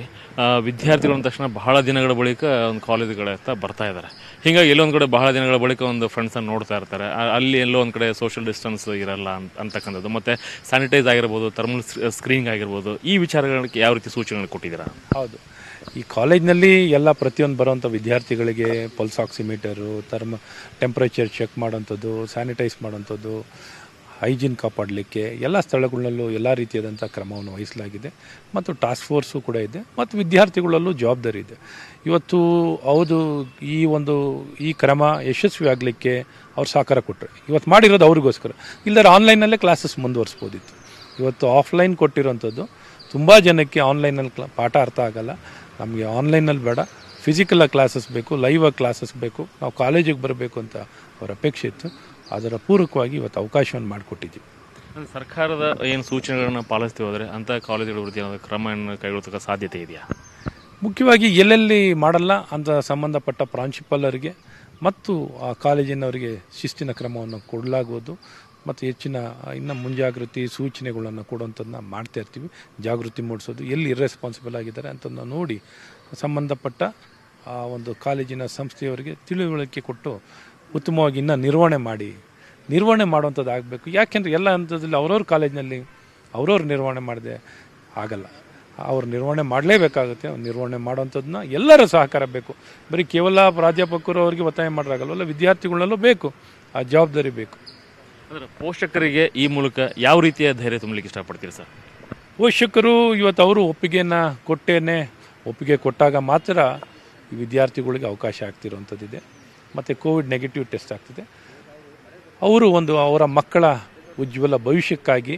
ವಿದ್ಯಾರ್ಥಿಗಳು ಅಂದ ತಕ್ಷಣ ಬಹಳ ದಿನಗಳ ಬಳಿಕ ಒಂದು ಕಾಲೇಜುಗಳತ್ತ ಬರ್ತಾ ಇದ್ದಾರೆ. ಹೀಗಾಗಿ ಎಲ್ಲೊಂದು ಕಡೆ ಬಹಳ ದಿನಗಳ ಬಳಿಕ ಒಂದು ಫ್ರೆಂಡ್ಸನ್ನು ನೋಡ್ತಾ ಇರ್ತಾರೆ. ಅಲ್ಲಿ ಎಲ್ಲೋ ಒಂದು ಕಡೆ ಸೋಷಿಯಲ್ ಡಿಸ್ಟೆನ್ಸ್ ಇರಲ್ಲ ಅಂತಕ್ಕಂಥದ್ದು, ಮತ್ತು ಸ್ಯಾನಿಟೈಸ್ ಆಗಿರ್ಬೋದು, ಥರ್ಮಲ್ ಸ್ಕ್ರೀನಿಂಗ್ ಆಗಿರ್ಬೋದು, ಈ ವಿಚಾರಗಳಿಗೆ ಯಾವ ರೀತಿ ಸೂಚನೆಗಳು ಕೊಟ್ಟಿದ್ದೀರಾ? ಹೌದು, ಈ ಕಾಲೇಜ್ನಲ್ಲಿ ಎಲ್ಲ ಪ್ರತಿಯೊಂದು ಬರುವಂಥ ವಿದ್ಯಾರ್ಥಿಗಳಿಗೆ ಪಲ್ಸ್ ಆಕ್ಸಿಮೀಟರು, ಟೆಂಪ್ರೇಚರ್ ಚೆಕ್ ಮಾಡೋಂಥದ್ದು, ಸ್ಯಾನಿಟೈಸ್ ಮಾಡೋಂಥದ್ದು, ಹೈಜೀನ್ ಕಾಪಾಡಲಿಕ್ಕೆ ಎಲ್ಲ ಸ್ಥಳಗಳಲ್ಲೂ ಎಲ್ಲ ರೀತಿಯಾದಂಥ ಕ್ರಮವನ್ನು ವಹಿಸಲಾಗಿದೆ. ಮತ್ತು ಟಾಸ್ಕ್ ಫೋರ್ಸು ಕೂಡ ಇದೆ, ಮತ್ತು ವಿದ್ಯಾರ್ಥಿಗಳಲ್ಲೂ ಜವಾಬ್ದಾರಿ ಇದೆ. ಇವತ್ತು ಹೌದು, ಈ ಕ್ರಮ ಯಶಸ್ವಿ ಆಗಲಿಕ್ಕೆ ಅವ್ರು ಸಹಕಾರ ಕೊಟ್ಟರೆ, ಇವತ್ತು ಮಾಡಿರೋದು ಅವ್ರಿಗೋಸ್ಕರ. ಇಲ್ಲದ್ರೆ ಆನ್ಲೈನಲ್ಲೇ ಕ್ಲಾಸಸ್ ಮುಂದುವರಿಸ್ಬೋದಿತ್ತು. ಇವತ್ತು ಆಫ್ಲೈನ್ ಕೊಟ್ಟಿರೋಂಥದ್ದು ತುಂಬ ಜನಕ್ಕೆ ಆನ್ಲೈನಲ್ಲಿ ಪಾಠ ಅರ್ಥ ಆಗಲ್ಲ. ನಮಗೆ ಆನ್ಲೈನಲ್ಲಿ ಬೇಡ, ಫಿಸಿಕಲ್ ಕ್ಲಾಸಸ್ ಬೇಕು, ಲೈವ್ ಕ್ಲಾಸಸ್ ಬೇಕು, ನಾವು ಕಾಲೇಜಿಗೆ ಬರಬೇಕು ಅಂತ ಅವರ ಅಪೇಕ್ಷೆ ಇತ್ತು. ಅದರ ಪೂರಕವಾಗಿ ಇವತ್ತು ಅವಕಾಶವನ್ನು ಮಾಡಿಕೊಟ್ಟಿದ್ದೀವಿ. ಸರ್ಕಾರದ ಏನು ಸೂಚನೆಗಳನ್ನು ಪಾಲಿಸ್ತೀವಿ ಹೋದರೆ ಅಂಥ ಕಾಲೇಜುಗಳ ವಿರುದ್ಧ ಏನಾದರೂ ಕ್ರಮವನ್ನು ಕೈಗೊಳ್ಳತಕ್ಕ ಸಾಧ್ಯತೆ ಇದೆಯಾ? ಮುಖ್ಯವಾಗಿ ಎಲ್ಲೆಲ್ಲಿ ಮಾಡಲ್ಲ ಅಂತ ಸಂಬಂಧಪಟ್ಟ ಪ್ರಾಂಶುಪಾಲರಿಗೆ ಮತ್ತು ಆ ಕಾಲೇಜಿನವರಿಗೆ ಶಿಸ್ತಿನ ಕ್ರಮವನ್ನು ಕೊಡಲಾಗುವುದು. ಮತ್ತು ಹೆಚ್ಚಿನ ಇನ್ನು ಮುಂಜಾಗೃತಿ ಸೂಚನೆಗಳನ್ನು ಕೊಡುವಂಥದ್ದನ್ನ ಮಾಡ್ತಾ ಇರ್ತೀವಿ. ಜಾಗೃತಿ ಮೂಡಿಸೋದು, ಎಲ್ಲಿ ಇರ್ರೆಸ್ಪಾನ್ಸಿಬಲ್ ಆಗಿದ್ದಾರೆ ಅಂತಂದು ನೋಡಿ ಸಂಬಂಧಪಟ್ಟ ಆ ಒಂದು ಕಾಲೇಜಿನ ಸಂಸ್ಥೆಯವರಿಗೆ ತಿಳುವಳಿಕೆ ಕೊಟ್ಟು ಉತ್ತಮವಾಗಿ ಇನ್ನೂ ನಿರ್ವಹಣೆ ಮಾಡುವಂಥದ್ದು ಆಗಬೇಕು. ಯಾಕೆಂದರೆ ಎಲ್ಲ ಹಂತದಲ್ಲಿ ಅವ್ರವ್ರ ಕಾಲೇಜಿನಲ್ಲಿ ಅವ್ರವ್ರು ನಿರ್ವಹಣೆ ಮಾಡದೆ ಆಗಲ್ಲ. ಅವ್ರು ನಿರ್ವಹಣೆ ಮಾಡಲೇಬೇಕಾಗುತ್ತೆ. ನಿರ್ವಹಣೆ ಮಾಡೋವಂಥದ್ದನ್ನ ಎಲ್ಲರ ಸಹಕಾರ ಬೇಕು. ಬರೀ ಕೇವಲ ಪ್ರಾಧ್ಯಾಪಕರು ಅವರಿಗೆ ಒತ್ತಾಯ ಮಾಡೋಕ್ಕಾಗಲ್ಲ, ವಿದ್ಯಾರ್ಥಿಗಳಲ್ಲೂ ಬೇಕು, ಆ ಜವಾಬ್ದಾರಿ ಬೇಕು. ಅಂದರೆ ಪೋಷಕರಿಗೆ ಈ ಮೂಲಕ ಯಾವ ರೀತಿಯ ಧೈರ್ಯ ತುಂಬಲಿಕ್ಕೆ ಇಷ್ಟಪಡ್ತೀರಿ ಸರ್? ಪೋಷಕರು ಇವತ್ತು ಅವರು ಒಪ್ಪಿಗೆ ಕೊಟ್ಟಾಗ ಮಾತ್ರ ಈ ವಿದ್ಯಾರ್ಥಿಗಳಿಗೆ ಅವಕಾಶ ಆಗ್ತಿರೋವಂಥದ್ದಿದೆ. ಮತ್ತು ಕೋವಿಡ್ ನೆಗೆಟಿವ್ ಟೆಸ್ಟ್ ಆಗ್ತಿದೆ. ಅವರು ಅವರ ಮಕ್ಕಳ ಉಜ್ವಲ ಭವಿಷ್ಯಕ್ಕಾಗಿ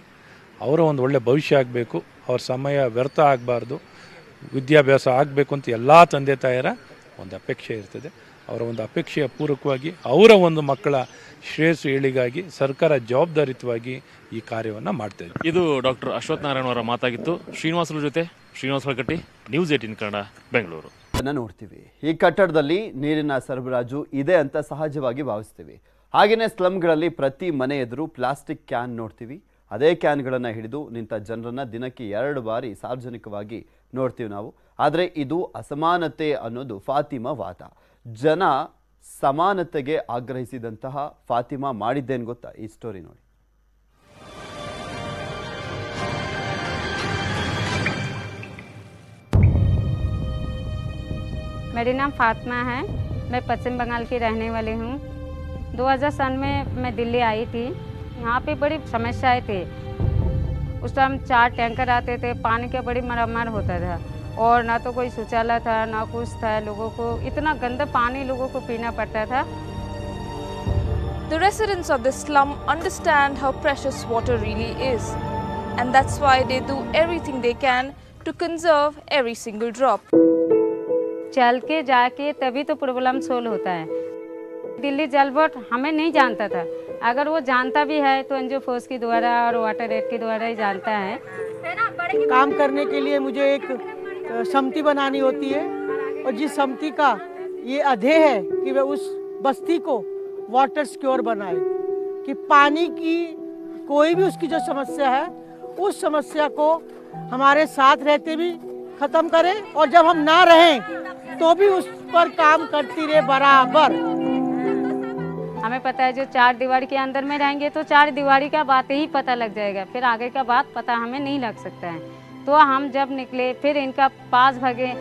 ಅವರ ಒಂದು ಒಳ್ಳೆಯ ಭವಿಷ್ಯ ಆಗಬೇಕು, ಅವ್ರ ಸಮಯ ವ್ಯರ್ಥ ಆಗಬಾರ್ದು, ವಿದ್ಯಾಭ್ಯಾಸ ಆಗಬೇಕು ಅಂತ ಎಲ್ಲ ತಂದೆ ತಾಯರ ಒಂದು ಅಪೇಕ್ಷೆ ಇರ್ತದೆ. ಅವರ ಒಂದು ಅಪೇಕ್ಷೆಯ ಪೂರಕವಾಗಿ ಅವರ ಒಂದು ಮಕ್ಕಳ ಶ್ರೇಯಸ್ಸು ಏಳಿಗಾಗಿ ಸರ್ಕಾರ ಜವಾಬ್ದಾರಿತವಾಗಿ ಈ ಕಾರ್ಯವನ್ನು ಮಾಡ್ತಾ ಇದೆ. ಇದು ಡಾಕ್ಟರ್ ಅಶ್ವಥ್ ನಾರಾಯಣ ಅವರ ಮಾತಾಗಿತ್ತು. ಶ್ರೀನಿವಾಸರ ಜೊತೆ ಶ್ರೀನಿವಾಸ ಹೊಳಕಟ್ಟಿ, ನ್ಯೂಸ್ 18 ಕನ್ನಡ, ಬೆಂಗಳೂರು. ನೋಡ್ತೀವಿ ಈ ಕಟ್ಟಡದಲ್ಲಿ ನೀರಿನ ಸರಬರಾಜು ಇದೆ ಅಂತ ಸಹಜವಾಗಿ ಭಾವಿಸ್ತೀವಿ. ಹಾಗೆಯೇ ಸ್ಲಮ್ಗಳಲ್ಲಿ ಪ್ರತಿ ಮನೆ ಎದುರು ಪ್ಲಾಸ್ಟಿಕ್ ಕ್ಯಾನ್ ನೋಡ್ತೀವಿ. ಅದೇ ಕ್ಯಾನ್ಗಳನ್ನು ಹಿಡಿದು ನಿಂತ ಜನರನ್ನ ದಿನಕ್ಕೆ 2 ಬಾರಿ ಸಾರ್ವಜನಿಕವಾಗಿ ನೋಡ್ತೀವಿ ನಾವು. ಆದರೆ ಇದು ಅಸಮಾನತೆ ಅನ್ನೋದು ಫಾತಿಮಾ ವಾದ. ಜನ ಸಮಾನತೆಗೆ ಆಗ್ರಹಿಸಿದಂತಹ ಫಾತಿಮಾ ಮಾಡಿದ್ದೇನು ಗೊತ್ತಾ? ಈ ಸ್ಟೋರಿ ನೋಡಿ. मेरा नाम फातिमा है, मैं पश्चिम बंगाल की रहने वाली हूँ। 2000 सन में मैं दिल्ली आई थी। यहाँ पे बड़ी समस्याएं थी। उस टाइम 4 टैंकर आते थे, पानी का बड़ी मरम्मत होता था और ना तो कोई शौचालय था ना कुछ था। लोगों को इतना गंदा पानी लोगों को पीना पड़ता था। The residents of the slum understand how precious water really is, and that's why they do everything they can to conserve every single drop. चल के जाके तभी तो प्रॉब्लम सोल्व होता है। दिल्ली जल बोर्ड हमें नहीं जानता था। अगर वो जानता भी है तो एनजीओ फोर्स के द्वारा और वाटर एड के द्वारा ही जानता है। काम करने के लिए मुझे एक समिति बनानी होती है और जिस समिति का ये अध्यय है कि वह उस बस्ती को वाटर सिक्योर बनाए, कि पानी की कोई भी उसकी जो समस्या है उस समस्या को हमारे साथ रहते भी खत्म करें और जब हम ना रहें तो भी उस पर काम करती रहे बराबर। हमें पता है जो 4 दीवारी के अंदर में रहेंगे तो 4 दीवारी का बात ही पता लग जाएगा, फिर आगे का बात पता हमें नहीं लग सकता है। तो हम जब निकले फिर इनका पास भागे,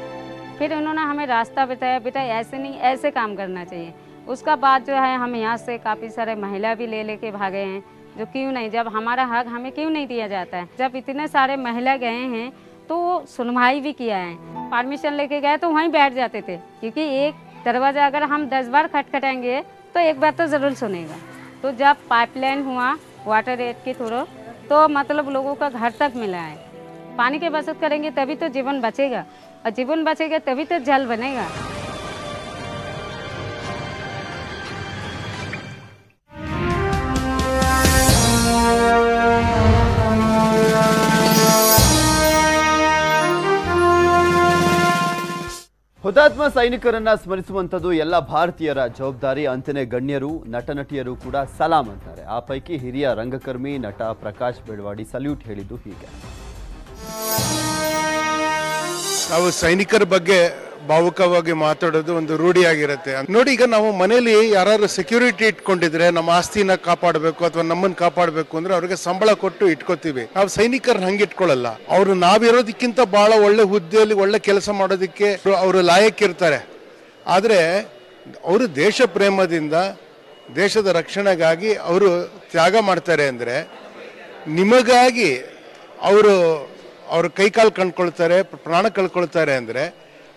फिर उन्होंने हमें रास्ता बताया, बेटा ऐसे नहीं ऐसे काम करना चाहिए। उसका बाद जो है हम यहाँ से काफ़ी सारे महिला भी ले भागे हैं, जो क्यों नहीं, जब हमारा हक हमें क्यों नहीं दिया जाता है। जब इतने सारे महिला गए हैं तो सुनवाई भी किया है, परमिशन लेके गए तो वहीं बैठ जाते थे, क्योंकि एक दरवाज़ा अगर हम 10 बार खटखटाएंगे तो एक बार तो ज़रूर सुनेगा। तो जब पाइपलाइन हुआ वाटर एड के थ्रू तो मतलब लोगों का घर तक मिला है। पानी की बचत करेंगे तभी तो जीवन बचेगा, और जीवन बचेगा तभी तो जल बनेगा। ಹುತಾತ್ಮ ಸೈನಿಕರನ್ನ ಸ್ಮರಿಸುವಂಥದ್ದು ಎಲ್ಲ ಭಾರತೀಯರ ಜವಾಬ್ದಾರಿ ಅಂತಾನೆ ಗಣ್ಯರು ನಟನಟಿಯರು ಕೂಡ ಸಲಾಂ ಅಂತಾರೆ. ಆ ಪೈಕಿ ಹಿರಿಯ ರಂಗಕರ್ಮಿ ನಟ ಪ್ರಕಾಶ್ ಬೆಳವಾಡಿ ಸಲ್ಯೂಟ್ ಹೇಳಿದ್ದು ಹೀಗೆ. ನಾವು ಸೈನಿಕರ ಬಗ್ಗೆ ಭಾವುಕವಾಗಿ ಮಾತಾಡೋದು ಒಂದು ರೂಢಿಯಾಗಿರುತ್ತೆ ನೋಡಿ. ಈಗ ನಾವು ಮನೆಯಲ್ಲಿ ಯಾರು ಸೆಕ್ಯೂರಿಟಿ ಇಟ್ಕೊಂಡಿದ್ರೆ ನಮ್ಮ ಆಸ್ತಿನ ಕಾಪಾಡಬೇಕು ಅಥವಾ ನಮ್ಮನ್ನ ಕಾಪಾಡಬೇಕು ಅಂದ್ರೆ ಅವ್ರಿಗೆ ಸಂಬಳ ಕೊಟ್ಟು ಇಟ್ಕೋತೀವಿ. ನಾವು ಸೈನಿಕರನ್ನ ಹಂಗೆ ಇಟ್ಕೊಳ್ಳಲ್ಲ. ಅವರು ನಾವಿರೋದಕ್ಕಿಂತ ಬಹಳ ಒಳ್ಳೆ ಹುದ್ದೆಯಲ್ಲಿ ಒಳ್ಳೆ ಕೆಲಸ ಮಾಡೋದಕ್ಕೆ ಅವರು ಲಾಯಕ್ಕಿರ್ತಾರೆ. ಆದ್ರೆ ಅವರು ದೇಶ ಪ್ರೇಮದಿಂದ ದೇಶದ ರಕ್ಷಣೆಗಾಗಿ ಅವರು ತ್ಯಾಗ ಮಾಡ್ತಾರೆ ಅಂದ್ರೆ ನಿಮಗಾಗಿ ಅವರು ಕೈಕಾಲು ಕಳ್ಕೊಳ್ತಾರೆ, ಪ್ರಾಣ ಕಳ್ಕೊಳ್ತಾರೆ ಅಂದ್ರೆ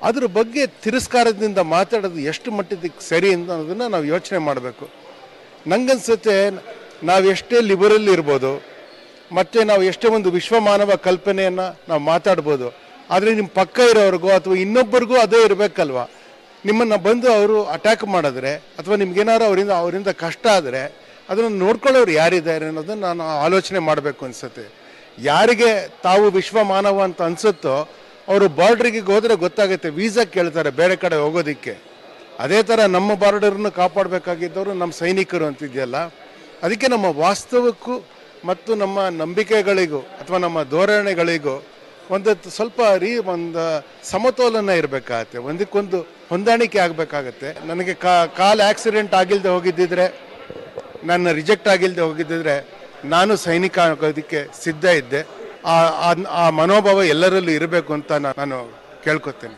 ಅದ್ರ ಬಗ್ಗೆ ತಿರಸ್ಕಾರದಿಂದ ಮಾತಾಡೋದು ಎಷ್ಟು ಮಟ್ಟಕ್ಕೆ ಸರಿ ಅನ್ನೋದನ್ನ ನಾವು ಯೋಚನೆ ಮಾಡಬೇಕು. ನಂಗನ್ಸುತ್ತೆ ನಾವೆಷ್ಟೇ ಲಿಬರಲ್ ಇರ್ಬೋದು, ಮತ್ತೆ ನಾವು ಎಷ್ಟೇ ಒಂದು ವಿಶ್ವಮಾನವ ಕಲ್ಪನೆಯನ್ನ ನಾವು ಮಾತಾಡ್ಬೋದು, ಆದರೆ ನಿಮ್ಮ ಪಕ್ಕ ಇರೋರ್ಗೋ ಅಥವಾ ಇನ್ನೊಬ್ಬರಿಗೂ ಅದೇ ಇರಬೇಕಲ್ವಾ. ನಿಮ್ಮನ್ನ ಬಂದು ಅವರು ಅಟ್ಯಾಕ್ ಮಾಡಿದ್ರೆ ಅಥವಾ ನಿಮ್ಗೇನಾರು ಅವರಿಂದ ಕಷ್ಟ ಆದರೆ ಅದನ್ನು ನೋಡ್ಕೊಳ್ಳೋರು ಯಾರಿದ್ದಾರೆ ಅನ್ನೋದನ್ನ ನಾನು ಆಲೋಚನೆ ಮಾಡಬೇಕು ಅನ್ಸುತ್ತೆ. ಯಾರಿಗೆ ತಾವು ವಿಶ್ವಮಾನವ ಅಂತ ಅನ್ಸುತ್ತೋ ಅವರು ಬಾರ್ಡ್ರಿಗೆ ಹೋದ್ರೆ ಗೊತ್ತಾಗುತ್ತೆ, ವೀಸಾ ಕೇಳ್ತಾರೆ ಬೇರೆ ಕಡೆ ಹೋಗೋದಿಕ್ಕೆ. ಅದೇ ಥರ ನಮ್ಮ ಬಾರ್ಡರ್ನ ಕಾಪಾಡಬೇಕಾಗಿದ್ದವರು ನಮ್ಮ ಸೈನಿಕರು ಅಂತಿದೆಯಲ್ಲ. ಅದಕ್ಕೆ ನಮ್ಮ ವಾಸ್ತವಕ್ಕೂ ಮತ್ತು ನಮ್ಮ ನಂಬಿಕೆಗಳಿಗೂ ಅಥವಾ ನಮ್ಮ ಧೋರಣೆಗಳಿಗೂ ಒಂದು ಸ್ವಲ್ಪ ಒಂದು ಸಮತೋಲನ ಇರಬೇಕಾಗತ್ತೆ, ಒಂದಕ್ಕೊಂದು ಹೊಂದಾಣಿಕೆ ಆಗಬೇಕಾಗತ್ತೆ. ನನಗೆ ಕಾಲ್ ಆಕ್ಸಿಡೆಂಟ್ ಆಗಿಲ್ಲದೆ ಹೋಗಿದ್ದಿದ್ರೆ, ನನ್ನ ರಿಜೆಕ್ಟ್ ಆಗಿಲ್ಲದೆ ಹೋಗಿದ್ದಿದ್ರೆ ನಾನು ಸೈನಿಕ ಆಗೋದಕ್ಕೆ ಸಿದ್ಧ ಇದ್ದೆ. ಆ ಮನೋಭಾವ ಎಲ್ಲರಲ್ಲೂ ಇರಬೇಕು ಅಂತ ನಾನು ಕೇಳ್ಕೊತೇನೆ.